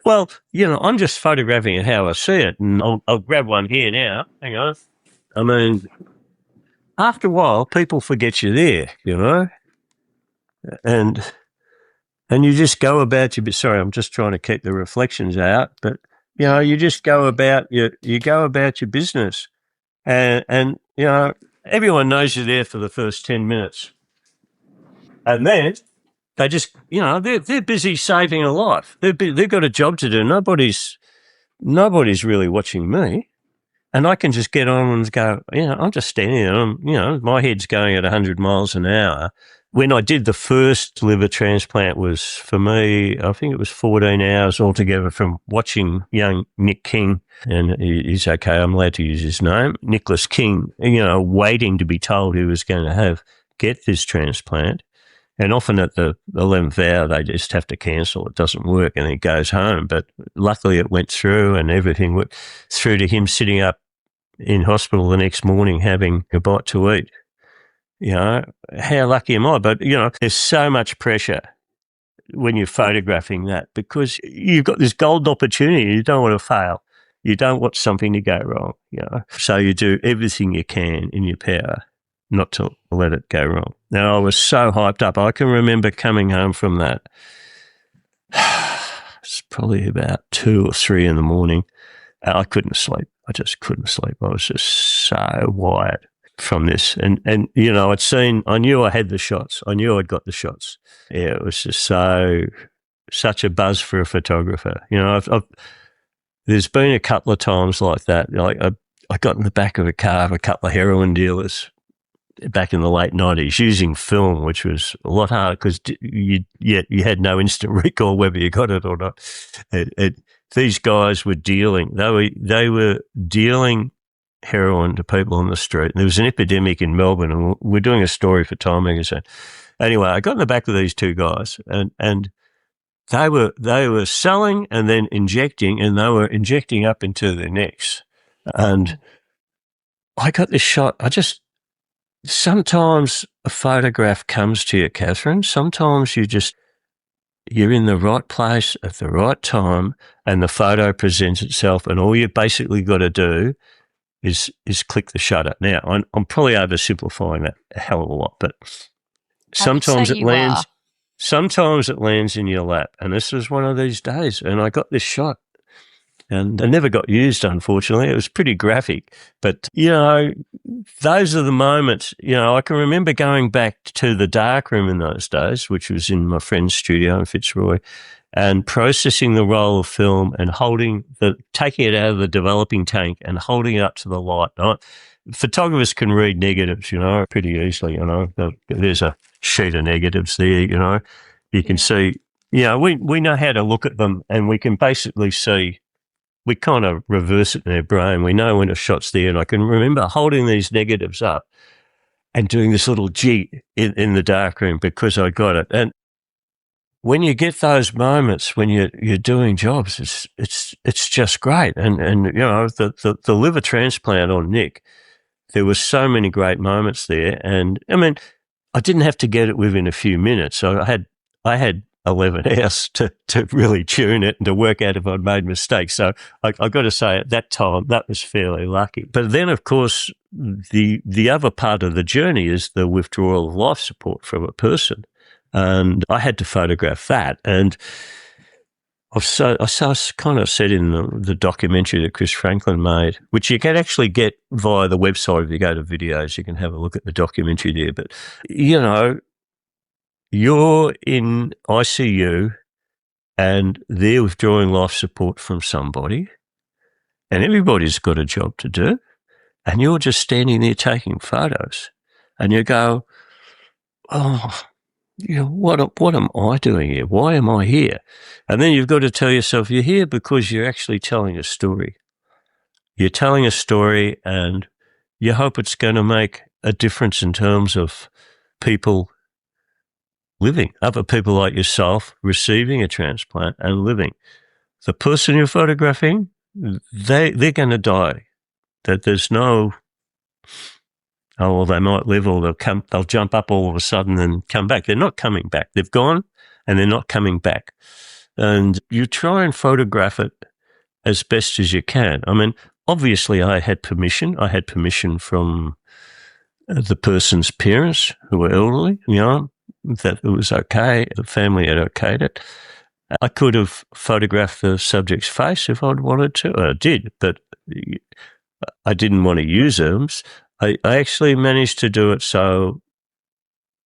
Speaker 1: Well, you know, I'm just photographing it how I see it, and I'll grab one here now. Hang on. I mean, after a while, people forget you're there, you know, and you just go about your. Sorry, I'm just trying to keep the reflections out, but you know, you just go about your business, and you know, everyone knows you're there for the first 10 minutes, and then they just, you know, they're busy saving a life. They've got a job to do. Nobody's really watching me, and I can just get on and go, you know, I'm just standing there. You know, my head's going at 100 miles an hour. When I did the first liver transplant was, for me, I think it was 14 hours altogether from watching young Nick King, and he's okay, I'm allowed to use his name, Nicholas King, you know, waiting to be told he was going to get this transplant. And often at the 11th hour, they just have to cancel. It doesn't work, and he goes home. But luckily it went through, and everything went through to him sitting up in hospital the next morning having a bite to eat. You know, how lucky am I? But, you know, there's so much pressure when you're photographing that, because you've got this golden opportunity. You don't want to fail. You don't want something to go wrong, So you do everything you can in your power not to let it go wrong. Now, I was so hyped up. I can remember coming home from that. It's probably about 2 or 3 in the morning. I couldn't sleep. I just couldn't sleep. I was just so wired from this. And I knew I had the shots. I knew I'd got the shots. Yeah, it was just such a buzz for a photographer. There's been a couple of times like that. Like I got in the back of a car of a couple of heroin dealers back in the late 90s using film, which was a lot harder because you had no instant recall whether you got it or not. These guys were dealing. They were dealing heroin to people on the street. There was an epidemic in Melbourne, and we're doing a story for Time magazine. Anyway, I got in the back of these two guys, and they were selling and then injecting, and they were injecting up into their necks. And I got this shot. Sometimes a photograph comes to you, Catherine. Sometimes you're in the right place at the right time, and the photo presents itself, and all you basically got to do is click the shutter. Now, I'm probably oversimplifying that a hell of a lot, but sometimes it lands. Sometimes it lands in your lap, and this was one of these days. And I got this shot, and it never got used, unfortunately. It was pretty graphic, but those are the moments. I can remember going back to the darkroom in those days, which was in my friend's studio in Fitzroy, and processing the roll of film and taking it out of the developing tank and holding it up to the light. Photographers can read negatives, pretty easily. There's a sheet of negatives there. You can see. We know how to look at them, and we can basically see. We kind of reverse it in our brain. We know when a shot's there, and I can remember holding these negatives up and doing this little G in the darkroom because I got it. And when you get those moments when you're doing jobs, it's just great. And the liver transplant on Nick, there were so many great moments there. And I mean, I didn't have to get it within a few minutes. So I had 11 hours to really tune it and to work out if I'd made mistakes. So I got to say at that time, that was fairly lucky. But then, of course, the other part of the journey is the withdrawal of life support from a person. And I had to photograph that. And I kind of said in the documentary that Chris Franklin made, which you can actually get via the website if you go to videos, you can have a look at the documentary there. But, you're in ICU and they're withdrawing life support from somebody, and everybody's got a job to do, and you're just standing there taking photos, and you go, oh, what am I doing here? Why am I here? And then you've got to tell yourself you're here because you're actually telling a story. You're telling a story, and you hope it's going to make a difference in terms of people living, other people like yourself receiving a transplant and living. The person you're photographing, they're going to die. That there's no, they might live, or they'll jump up all of a sudden and come back. They're not coming back. They've gone and they're not coming back. And you try and photograph it as best as you can. I mean, obviously I had permission. I had permission from the person's parents who were elderly, that it was okay. The family had okayed it. I could have photographed the subject's face if I'd wanted to. I did, but I didn't want to use them. I actually managed to do it so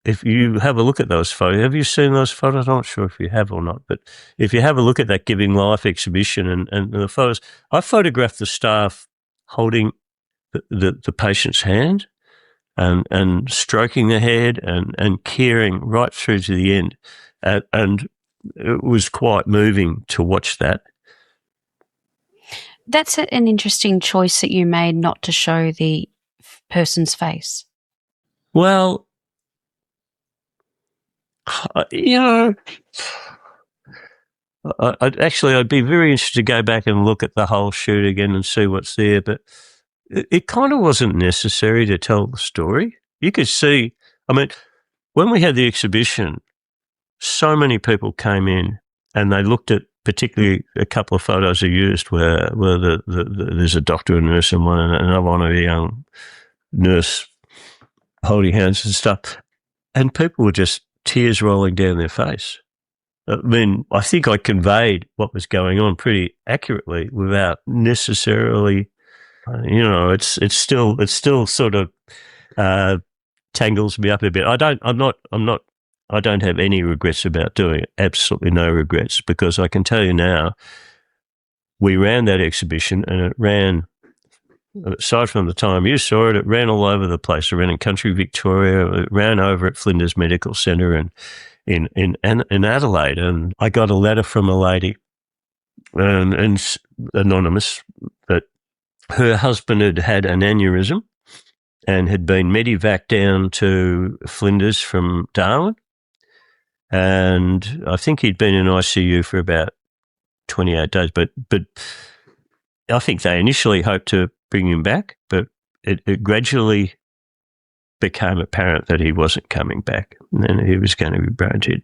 Speaker 1: if you have a look at those photos, have you seen those photos? I'm not sure if you have or not, but if you have a look at that Giving Life exhibition and the photos, I photographed the staff holding the patient's hand and stroking the head and caring right through to the end. And it was quite moving to watch that.
Speaker 3: That's an interesting choice that you made not to show the person's face.
Speaker 1: Well, I'd be very interested to go back and look at the whole shoot again and see what's there, but it kind of wasn't necessary to tell the story. You could see, I mean, when we had the exhibition, so many people came in and they looked at particularly a couple of photos are used where there's a doctor and nurse and another one of a young nurse holding hands and stuff. And people were just tears rolling down their face. I mean, I think I conveyed what was going on pretty accurately without necessarily, it's still sort of tangles me up a bit. I don't have any regrets about doing it. Absolutely no regrets, because I can tell you now, we ran that exhibition and it ran, aside from the time you saw it, it ran all over the place. It ran in country Victoria. It ran over at Flinders Medical Centre and in Adelaide. And I got a letter from a lady, and anonymous, that her husband had an aneurysm and had been medevaced down to Flinders from Darwin. And I think he'd been in ICU for about 28 days. But I think they initially hoped to bring him back, but it gradually became apparent that he wasn't coming back and he was going to be brain dead.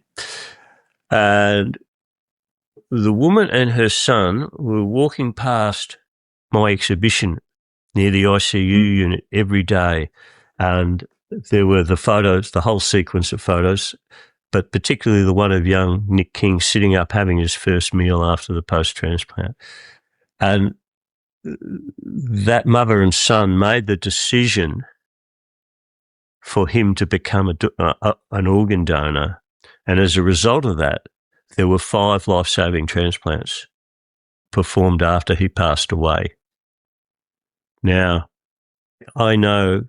Speaker 1: And the woman and her son were walking past my exhibition near the ICU unit every day, and there were the photos, the whole sequence of photos, but particularly the one of young Nick King sitting up having his first meal after the post-transplant. And that mother and son made the decision for him to become an organ donor. And as a result of that, there were 5 life-saving transplants performed after he passed away. Now, I know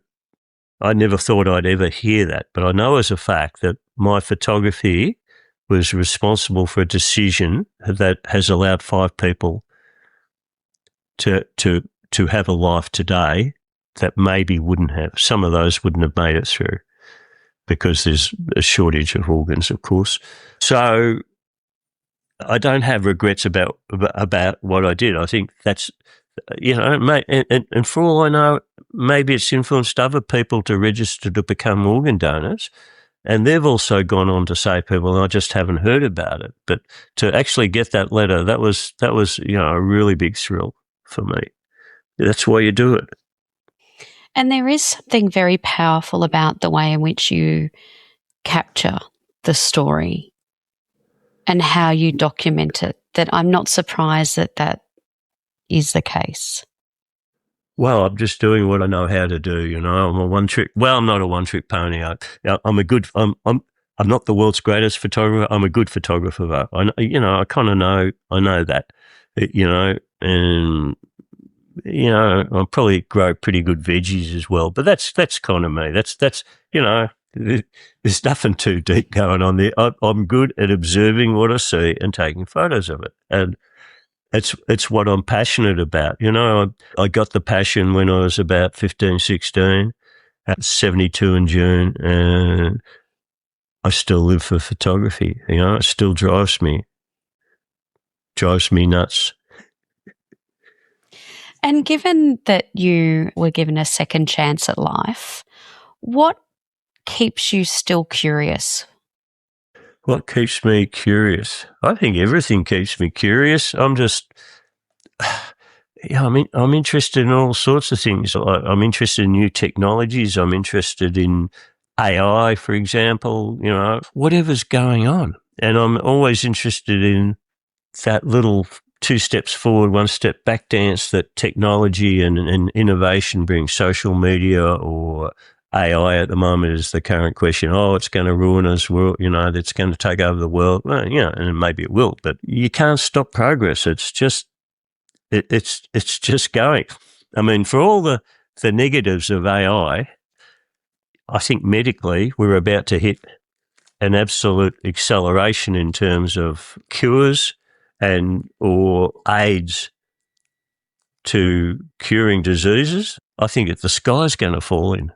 Speaker 1: I never thought I'd ever hear that, but I know as a fact that my photography was responsible for a decision that has allowed 5 people to have a life today that maybe wouldn't have. Some of those wouldn't have made it through because there's a shortage of organs, of course. So I don't have regrets about what I did. I think that's, and for all I know, maybe it's influenced other people to register to become organ donors. And they've also gone on to say, people, I just haven't heard about it. But to actually get that letter, that was a really big thrill for me. That's why you do it.
Speaker 3: And there is something very powerful about the way in which you capture the story and how you document it, that I'm not surprised that is the case.
Speaker 1: Well, I'm just doing what I know how to do. I'm a one-trick. Well, I'm not a one-trick pony. I'm not the world's greatest photographer. I'm a good photographer, though. I kind of know. I know that. And I'll probably grow pretty good veggies as well. But that's kind of me. That's there's nothing too deep going on there. I'm good at observing what I see and taking photos of it, and it's what I'm passionate about. I got the passion when I was about 15, 16, at 72 in June, and I still live for photography. It still drives me nuts.
Speaker 3: And given that you were given a second chance at life, what keeps you still curious?
Speaker 1: What keeps me curious? I think everything keeps me curious. I'm just, I'm interested in all sorts of things. I'm interested in new technologies. I'm interested in AI, for example, whatever's going on. And I'm always interested in that little 2 steps forward, 1 step back dance that technology and innovation brings. Social media or AI at the moment is the current question. Oh, it's going to ruin us. It's going to take over the world. Well, and maybe it will, but you can't stop progress. It's just, it's just going. I mean, for all the negatives of AI, I think medically we're about to hit an absolute acceleration in terms of cures or aids to curing diseases. I think the sky's going to fall in.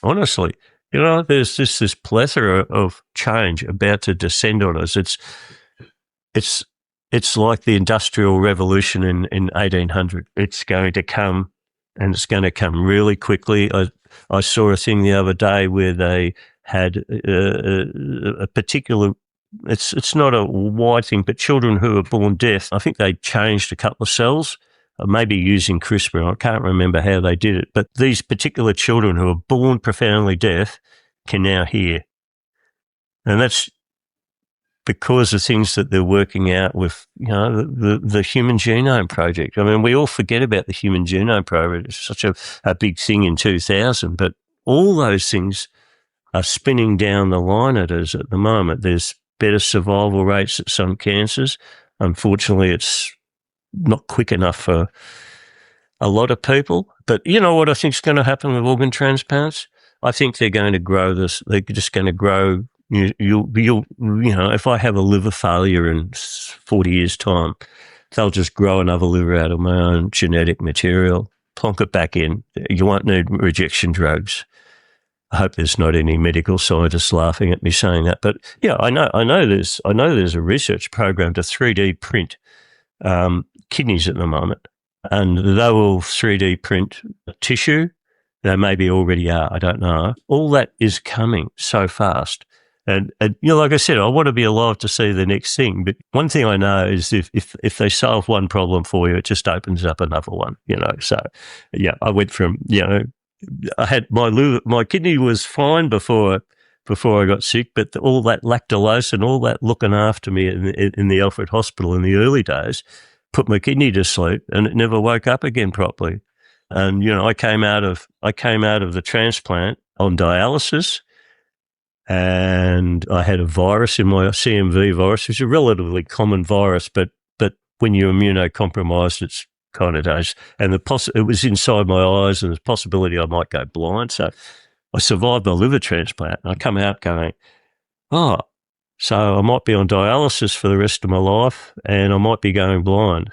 Speaker 1: Honestly, there's just this plethora of change about to descend on us. It's like the Industrial Revolution in 1800. It's going to come, and it's going to come really quickly. I saw a thing the other day where they had a particular it's not a wide thing, but children who are born deaf, I think they changed a couple of cells, maybe using CRISPR. I can't remember how they did it, but these particular children who are born profoundly deaf can now hear. And that's because of things that they're working out with, the Human Genome Project. I mean, we all forget about the Human Genome Project. It's such a big thing in 2000, but all those things are spinning down the line at us at the moment. There's better survival rates at some cancers. Unfortunately, it's not quick enough for a lot of people. But you know what I think is going to happen with organ transplants? I think they're going to grow this. They're just going to grow. If I have a liver failure in 40 years' time, they'll just grow another liver out of my own genetic material, plonk it back in. You won't need rejection drugs. I hope there's not any medical scientists laughing at me saying that. But yeah, I know there's a research program to 3D print kidneys at the moment, and they will 3D print tissue. They maybe already are. I don't know. All that is coming so fast. And like I said, I want to be alive to see the next thing. But one thing I know is if they solve one problem for you, it just opens up another one, So, yeah, I went from, I had my kidney was fine before I got sick, but all that lactulose and all that looking after me in the Alfred Hospital in the early days put my kidney to sleep, and it never woke up again properly. And, I came out of the transplant on dialysis, and I had a virus in my CMV virus, which is a relatively common virus, but when you're immunocompromised, it's kind of does. And it was inside my eyes, and there's a possibility I might go blind. So I survived my liver transplant, and I come out going, so I might be on dialysis for the rest of my life, and I might be going blind.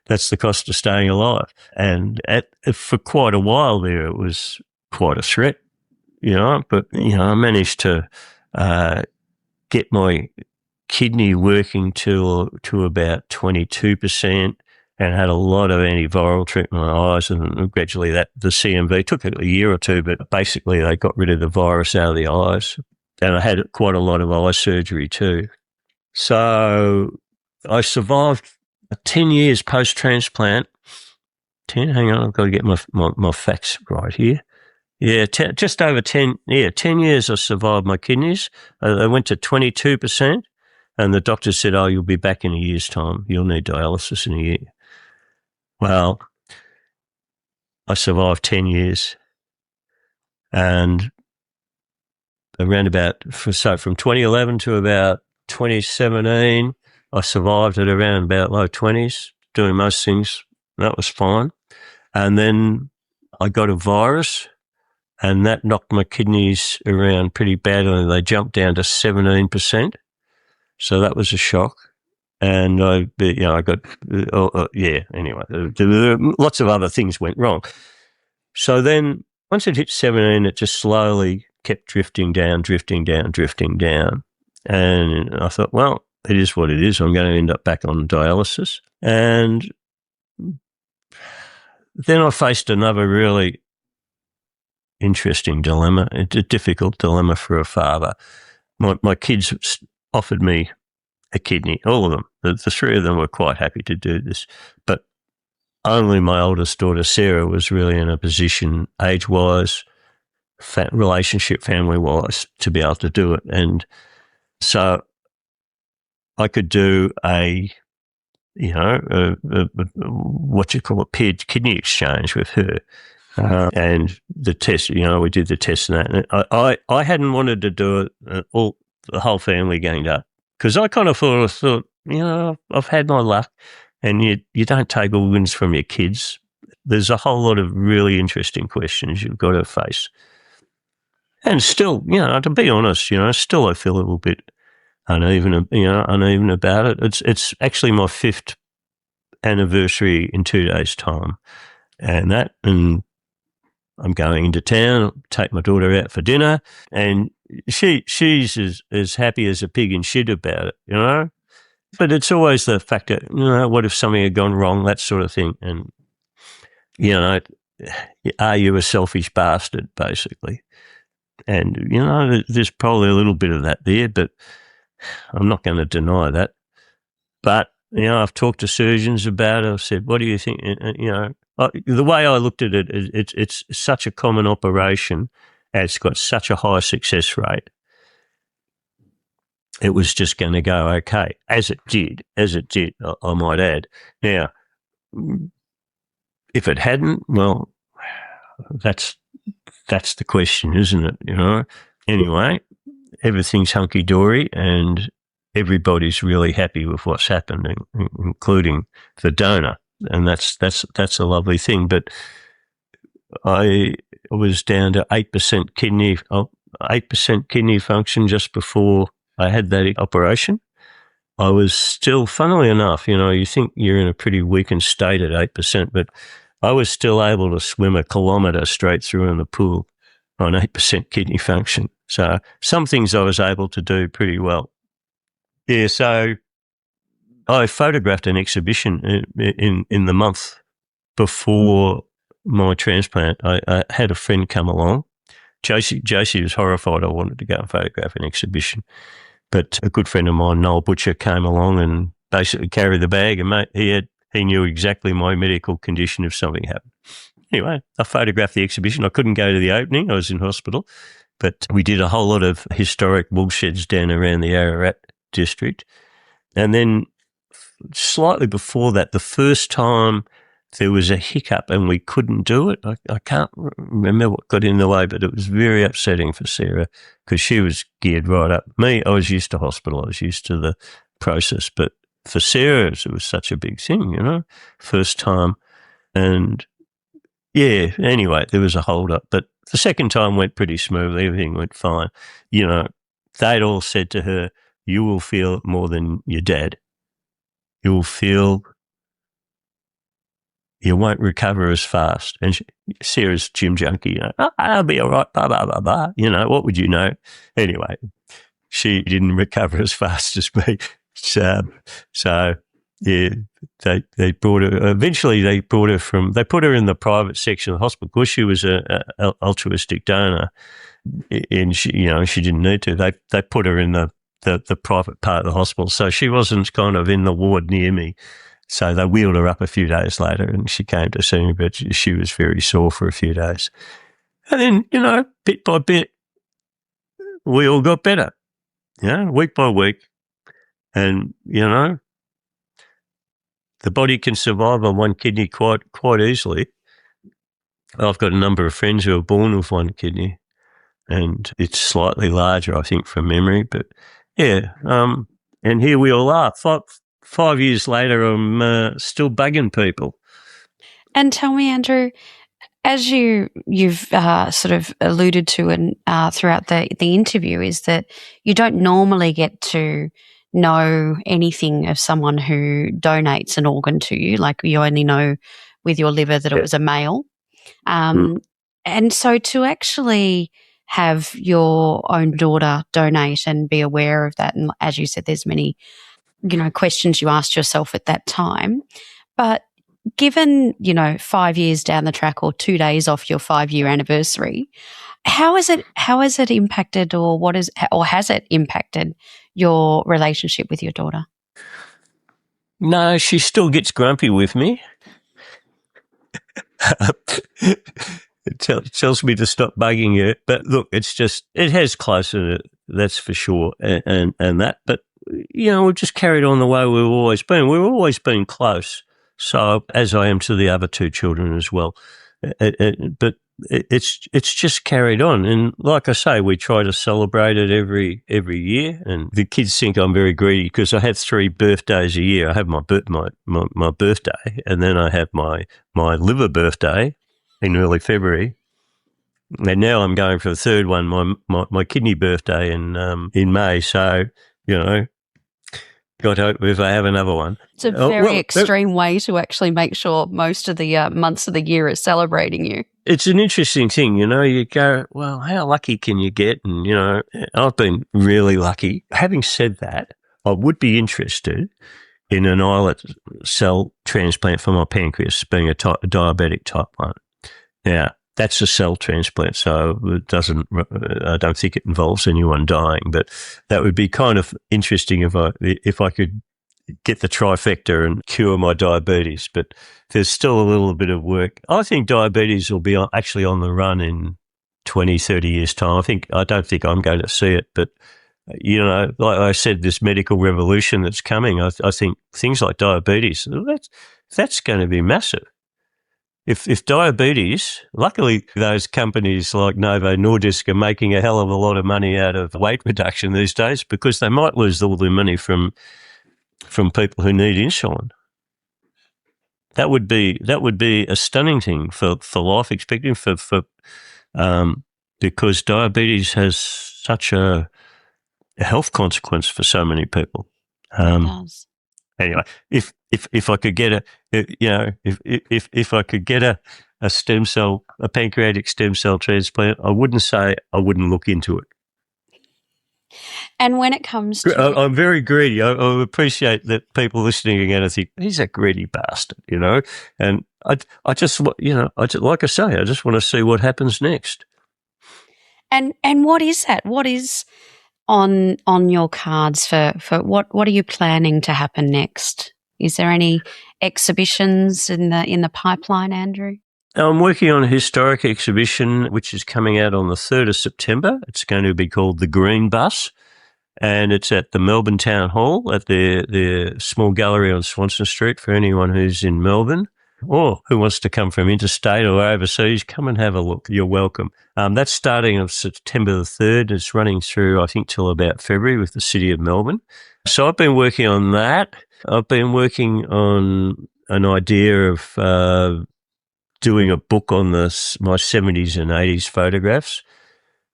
Speaker 1: That's the cost of staying alive. And for quite a while there, it was quite a threat. But, I managed to get my kidney working to about 22% and had a lot of antiviral treatment on my eyes, and gradually the CMV took a year or two, but basically they got rid of the virus out of the eyes. And I had quite a lot of eye surgery too. So I survived 10 years post-transplant. 10, hang on, I've got to get my facts right here. Yeah, just over 10 years I survived my kidneys. They went to 22%, and the doctor said, you'll be back in a year's time. You'll need dialysis in a year. Well, I survived 10 years, and around from 2011 to about 2017, I survived at around about low 20s, doing most things. That was fine. And then I got a virus, and that knocked my kidneys around pretty badly. They jumped down to 17%. So that was a shock. And I got, anyway, lots of other things went wrong. So then once it hit 17, it just slowly kept drifting down. And I thought, well, it is what it is. I'm going to end up back on dialysis. And then I faced another really interesting dilemma, a difficult dilemma for a father. My kids offered me a kidney, all of them. The three of them were quite happy to do this, but only my oldest daughter, Sarah, was really in a position, age-wise, relationship, family-wise, to be able to do it. And so I could do what you call a paired kidney exchange with her. And the test, we did the test and that. And I hadn't wanted to do it, the whole family ganged up, because I kind of thought, I've had my luck, and you don't take organs from your kids. There's a whole lot of really interesting questions you've got to face. And still, to be honest, still I feel a little bit uneven about it. It's actually my 5th anniversary in 2 days' time, and I'm going into town, take my daughter out for dinner, and she's as happy as a pig in shit about it, But it's always the fact that, what if something had gone wrong, that sort of thing. And, are you a selfish bastard, basically? And, there's probably a little bit of that there, but I'm not going to deny that. But, I've talked to surgeons about it. I've said, what do you think? The way I looked at it, it's such a common operation and it's got such a high success rate. It was just going to go okay, as it did, I might add. Now, if it hadn't, well, that's the question, isn't it? Anyway, everything's hunky-dory and everybody's really happy with what's happened, including the donor. And that's a lovely thing. But I was down to 8% kidney function just before I had that operation. I was still, funnily enough, you think you're in a pretty weakened state at 8%, but I was still able to swim a kilometre straight through in the pool on 8% kidney function. So some things I was able to do pretty well. Yeah, so I photographed an exhibition in the month before my transplant. I had a friend come along. Josie was horrified I wanted to go and photograph an exhibition. But a good friend of mine, Noel Butcher, came along and basically carried the bag, and he knew exactly my medical condition if something happened. Anyway, I photographed the exhibition. I couldn't go to the opening. I was in hospital. But we did a whole lot of historic wool sheds down around the Ararat district. And then slightly before that, the first time there was a hiccup and we couldn't do it. I can't remember what got in the way, but it was very upsetting for Sarah because she was geared right up. Me, I was used to hospital. I was used to the process. But for Sarah, it was such a big thing, first time. And yeah, anyway, there was a hold up. But the second time went pretty smoothly. Everything went fine. They'd all said to her, you will feel it more than your dad. You will feel you won't recover as fast. And Sarah's gym junkie, I'll be all right, blah, blah, blah, blah. What would you know? Anyway, she didn't recover as fast as me. So yeah, they brought her, eventually they put her in the private section of the hospital because she was an altruistic donor and she didn't need to. They put her in the private part of the hospital. So she wasn't kind of in the ward near me. So they wheeled her up a few days later and she came to see me, but she was very sore for a few days. And then, bit by bit, we all got better, week by week. And, the body can survive on one kidney quite easily. I've got a number of friends who are born with one kidney and it's slightly larger, I think, from memory. But, yeah, and here we all are. 5 years later, I'm still bugging people.
Speaker 3: And tell me, Andrew, as you've sort of alluded to and throughout the interview, is that you don't normally get to know anything of someone who donates an organ to you. Like you only know with your liver that it was a male. And so to actually have your own daughter donate and be aware of that, and as you said, there's many questions you asked yourself at that time. But given, 5 years down the track or 2 days off your 5-year anniversary, how has it impacted or has it impacted your relationship with your daughter?
Speaker 1: No, she still gets grumpy with me. It tells me to stop bugging her. But look, it has closer, that's for sure, and that. But we've just carried on the way we've always been. We've always been close. So, as I am to the other two children as well. But it's just carried on. And like I say, we try to celebrate it every year. And the kids think I'm very greedy because I have 3 birthdays a year. I have my birthday, and then I have my liver birthday in early February. And now I'm going for the third one, my kidney birthday in May. So, God hope if I have another one.
Speaker 3: It's a very extreme way to actually make sure most of the months of the year is celebrating you.
Speaker 1: It's an interesting thing, you go, well, how lucky can you get? And, I've been really lucky. Having said that, I would be interested in an islet cell transplant for my pancreas, being a diabetic type 1. Now, That's a cell transplant, so it doesn't. I don't think it involves anyone dying, but that would be kind of interesting if I could get the trifecta and cure my diabetes. But there's still a little bit of work. I think diabetes will be actually on the run in 20, 30 years' time. I don't think I'm going to see it, but like I said, this medical revolution that's coming, I think things like diabetes, that's going to be massive. If diabetes, luckily those companies like Novo Nordisk are making a hell of a lot of money out of weight reduction these days, because they might lose all their money from people who need insulin. That would be a stunning thing for life expectancy because diabetes has such a health consequence for so many people.
Speaker 3: It does.
Speaker 1: Anyway, if I could get if I could get a pancreatic stem cell transplant, I wouldn't say I wouldn't look into it.
Speaker 3: And when it comes to...
Speaker 1: I'm very greedy. I appreciate that people listening are going to think, he's a greedy bastard, and I just like I say, I just want to see what happens next.
Speaker 3: And what is that? What is on your cards for what are you planning to happen next? Is there any exhibitions in the pipeline, Andrew?
Speaker 1: I'm working on a historic exhibition which is coming out on the 3rd of September. It's going to be called The Green Bus, and it's at the Melbourne Town Hall at their small gallery on Swanston Street for anyone who's in Melbourne or who wants to come from interstate or overseas. Come and have a look. You're welcome. That's starting on September the 3rd. It's running through, I think, till about February with the City of Melbourne. So I've been working on that. I've been working on an idea of doing a book on my 70s and 80s photographs,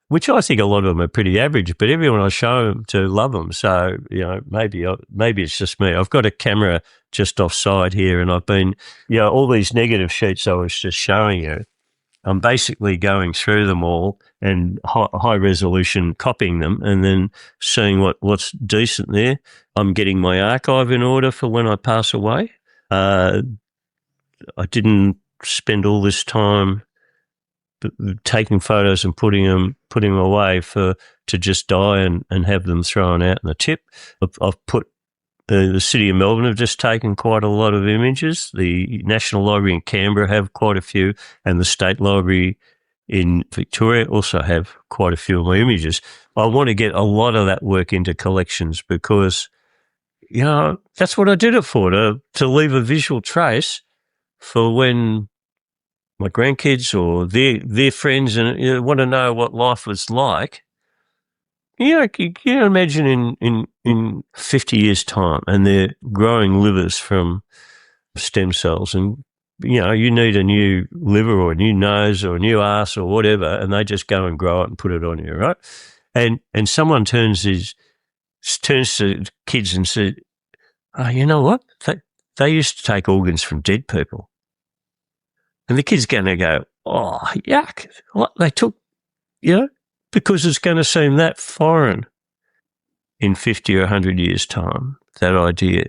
Speaker 1: which I think a lot of them are pretty average, but everyone I show them to love them. So, maybe it's just me. I've got a camera just offside here, and I've been, all these negative sheets I was just showing you, I'm basically going through them all and high resolution copying them and then seeing what's decent there. I'm getting my archive in order for when I pass away. I didn't spend all this time taking photos and putting them away to just die and have them thrown out in the tip. I've put the City of Melbourne have just taken quite a lot of images. The National Library in Canberra have quite a few, and the State Library in Victoria also have quite a few of my images. I want to get a lot of that work into collections because, that's what I did it for, to leave a visual trace for when my grandkids or their friends and want to know what life was like. Can you imagine in 50 years' time and they're growing livers from stem cells and, you need a new liver or a new nose or a new arse or whatever, and they just go and grow it and put it on you, right? And someone turns to kids and says, oh, you know what? They used to take organs from dead people. And the kid's going to go, oh, yuck. What they took, because it's going to seem that foreign in 50 or 100 years' time, that idea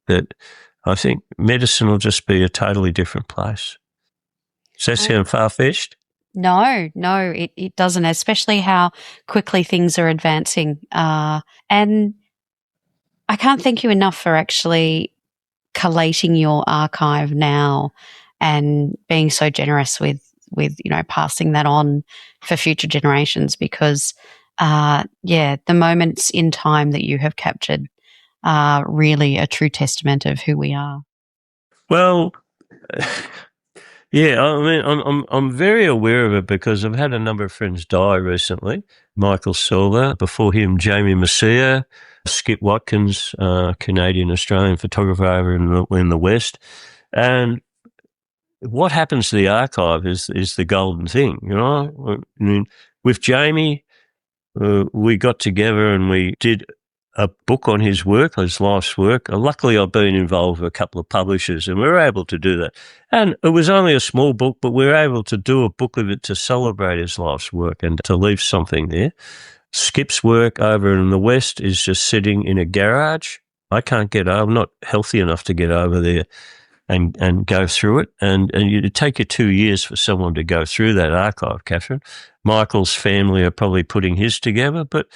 Speaker 1: that I think medicine will just be a totally different place. Does that sound far-fetched?
Speaker 3: No, it doesn't, especially how quickly things are advancing. And I can't thank you enough for actually collating your archive now and being so generous with passing that on for future generations because, the moments in time that you have captured are really a true testament of who we are.
Speaker 1: Well, yeah, I mean, I'm very aware of it because I've had a number of friends die recently. Michael Silver, before him, Jamie Messiah, Skip Watkins, Canadian-Australian photographer over in the West. And what happens to the archive is the golden thing, I mean, with Jamie, we got together and we did a book on his work, his life's work. Luckily, I've been involved with a couple of publishers and we were able to do that. And it was only a small book, but we were able to do a book of it to celebrate his life's work and to leave something there. Skip's work over in the West is just sitting in a garage. I can't I'm not healthy enough to get over there and go through it. And it'd take you 2 years for someone to go through that archive, Catherine. Michael's family are probably putting his together, but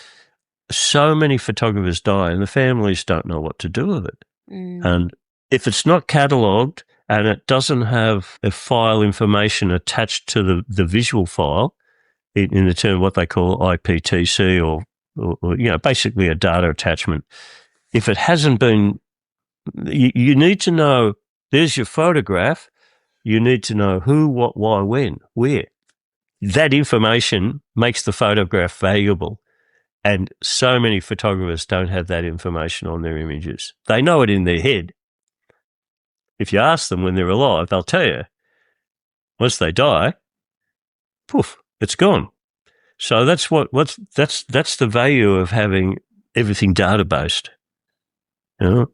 Speaker 1: so many photographers die and the families don't know what to do with it. And if it's not catalogued and it doesn't have a file information attached to the visual file in the term what they call IPTC or basically a data attachment, if it hasn't been, you need to know, there's your photograph, you need to know who, what, why, when, where. That information makes the photograph valuable. And so many photographers don't have that information on their images. They know it in their head. If you ask them when they're alive, they'll tell you. Once they die, poof, it's gone. So that's that's the value of having everything data-based. You know?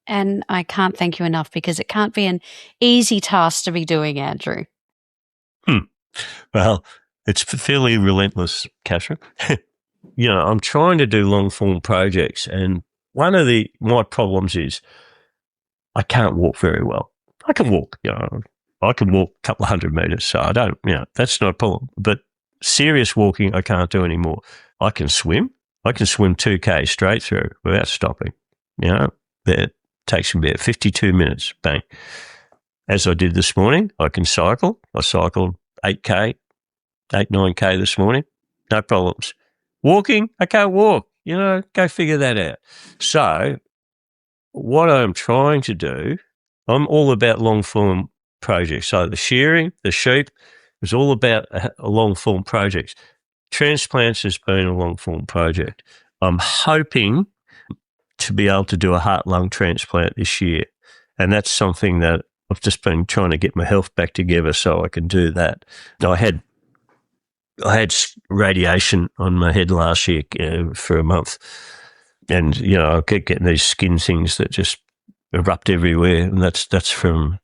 Speaker 3: And I can't thank you enough, because it can't be an easy task to be doing, Andrew.
Speaker 1: Well, it's fairly relentless, Catherine. I'm trying to do long-form projects, and one of my problems is I can't walk very well. I can walk, I can walk a couple of 100 meters, so I don't, that's not a problem. But serious walking, I can't do anymore. I can swim. I can swim 2K straight through without stopping. That takes me about 52 minutes, bang. As I did this morning, I can cycle. I cycled 8K, 9K this morning. No problems. Walking, I can't walk. Go figure that out. So what I'm trying to do, I'm all about long-form projects. So the shearing, the sheep, is all about a long-form project. Transplants has been a long-form project. I'm hoping to be able to do a heart-lung transplant this year, and that's something that I've just been trying to get my health back together so I can do that. I had radiation on my head last year for a month, and I kept getting these skin things that just erupt everywhere, and that's from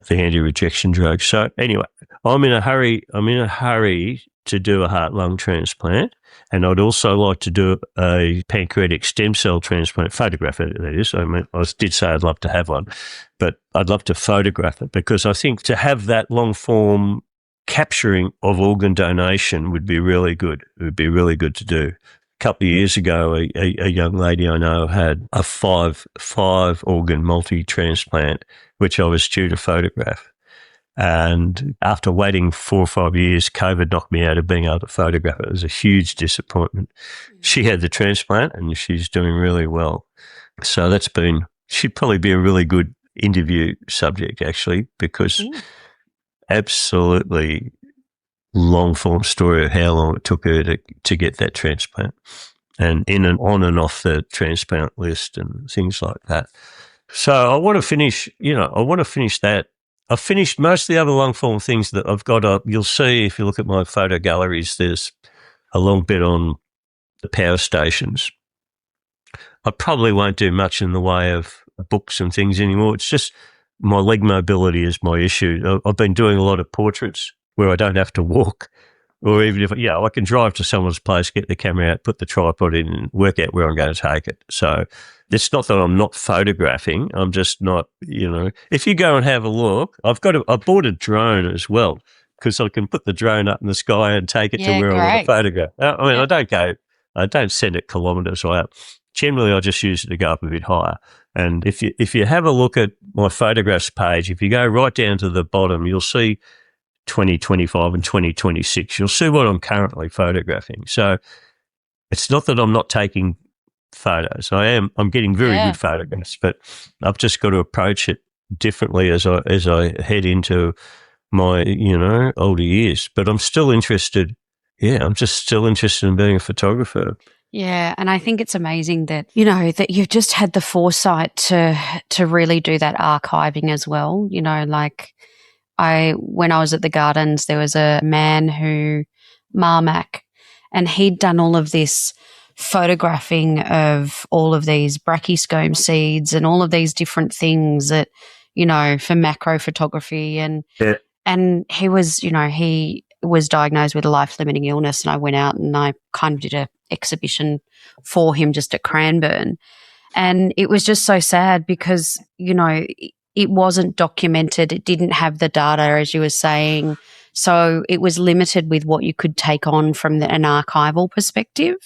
Speaker 1: the anti-rejection drug. So anyway, I'm in a hurry to do a heart-lung transplant, and I'd also like to do a pancreatic stem cell transplant, photograph it, that is. I did say I'd love to have one, but I'd love to photograph it, because I think to have that long-form capturing of organ donation would be really good. It would be really good to do. A couple of years ago, a young lady I know had a five organ multi-transplant, which I was due to photograph. And after waiting 4 or 5 years, COVID knocked me out of being able to photograph it. It was a huge disappointment. She had the transplant and she's doing really well. So she'd probably be a really good interview subject, actually, because absolutely long form story of how long it took her to get that transplant, and in and on and off the transplant list and things like that. So I want to finish, that. I've finished most of the other long form things that I've got up. You'll see if you look at my photo galleries, there's a long bit on the power stations. I probably won't do much in the way of books and things anymore. It's just my leg mobility is my issue. I've been doing a lot of portraits where I don't have to walk, or even if, I can drive to someone's place, get the camera out, put the tripod in and work out where I'm going to take it. So it's not that I'm not photographing. I'm just not, if you go and have a look, I bought a drone as well, because I can put the drone up in the sky and take it to where I want to photograph. I don't send it kilometres out. Generally, I just use it to go up a bit higher. And if you have a look at my photographs page, if you go right down to the bottom, you'll see 2025 and 2026. You'll see what I'm currently photographing. So it's not that I'm not taking photos. I'm getting very good photographs, but I've just got to approach it differently as I head into my, older years. But I'm still interested. Yeah, I'm just still interested in being a photographer.
Speaker 3: Yeah, and I think it's amazing that, that you've just had the foresight to really do that archiving as well. When I was at the Gardens, there was a man Marmac, and he'd done all of this photographing of all of these brachyscome seeds and all of these different things that, for macro photography. And he was diagnosed with a life-limiting illness, and I went out and I kind of did an exhibition for him just at Cranbourne. And it was just so sad because, it wasn't documented. It didn't have the data, as you were saying. So it was limited with what you could take on from an archival perspective,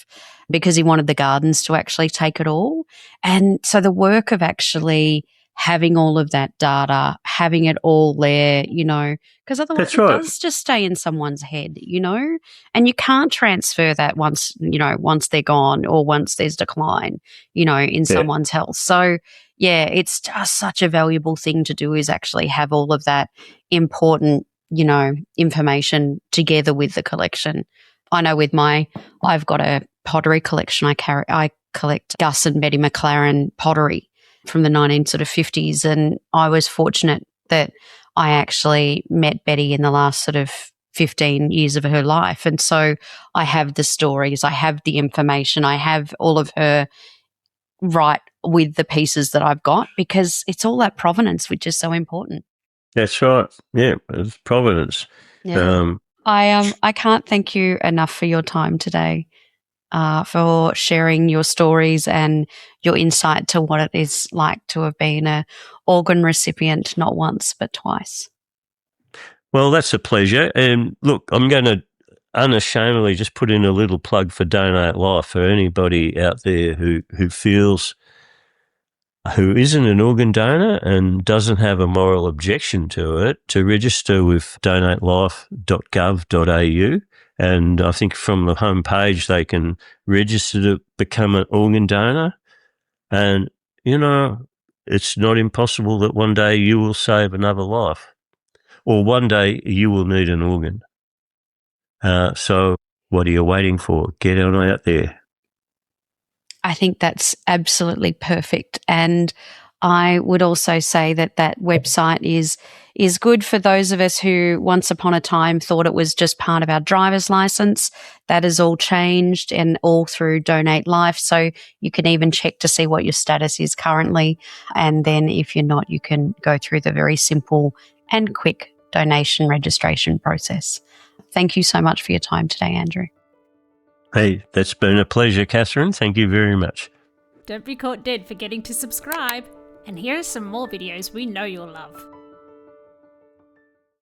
Speaker 3: because he wanted the gardens to actually take it all. And so the work of actually having all of that data, having it all there, because otherwise
Speaker 1: That's right.
Speaker 3: does just stay in someone's head, and you can't transfer that once they're gone or once there's decline, in someone's health. So yeah, it's just such a valuable thing to do, is actually have all of that important, information together with the collection. I know I've got a pottery collection. I collect Gus and Betty McLaren pottery from the 1950s. And I was fortunate that I actually met Betty in the last sort of 15 years of her life. And so I have the stories, I have the information, I have all of her right with the pieces that I've got, because it's all that provenance, which is so important.
Speaker 1: That's right. Yeah, it's provenance.
Speaker 3: Yeah. I can't thank you enough for your time today, for sharing your stories and your insight to what it is like to have been an organ recipient, not once but twice.
Speaker 1: Well, that's a pleasure. And look, I'm going to unashamedly just put in a little plug for Donate Life for anybody out there who isn't an organ donor and doesn't have a moral objection to it, to register with donatelife.gov.au. And I think from the homepage they can register to become an organ donor. And, it's not impossible that one day you will save another life, or one day you will need an organ. So what are you waiting for? Get on out there.
Speaker 3: I think that's absolutely perfect. And I would also say that website is good for those of us who once upon a time thought it was just part of our driver's license. That has all changed, and all through Donate Life. So you can even check to see what your status is currently. And then if you're not, you can go through the very simple and quick donation registration process. Thank you so much for your time today, Andrew.
Speaker 1: Hey, that's been a pleasure, Catherine. Thank you very much.
Speaker 2: Don't be caught dead forgetting to subscribe. And here are some more videos we know you'll love.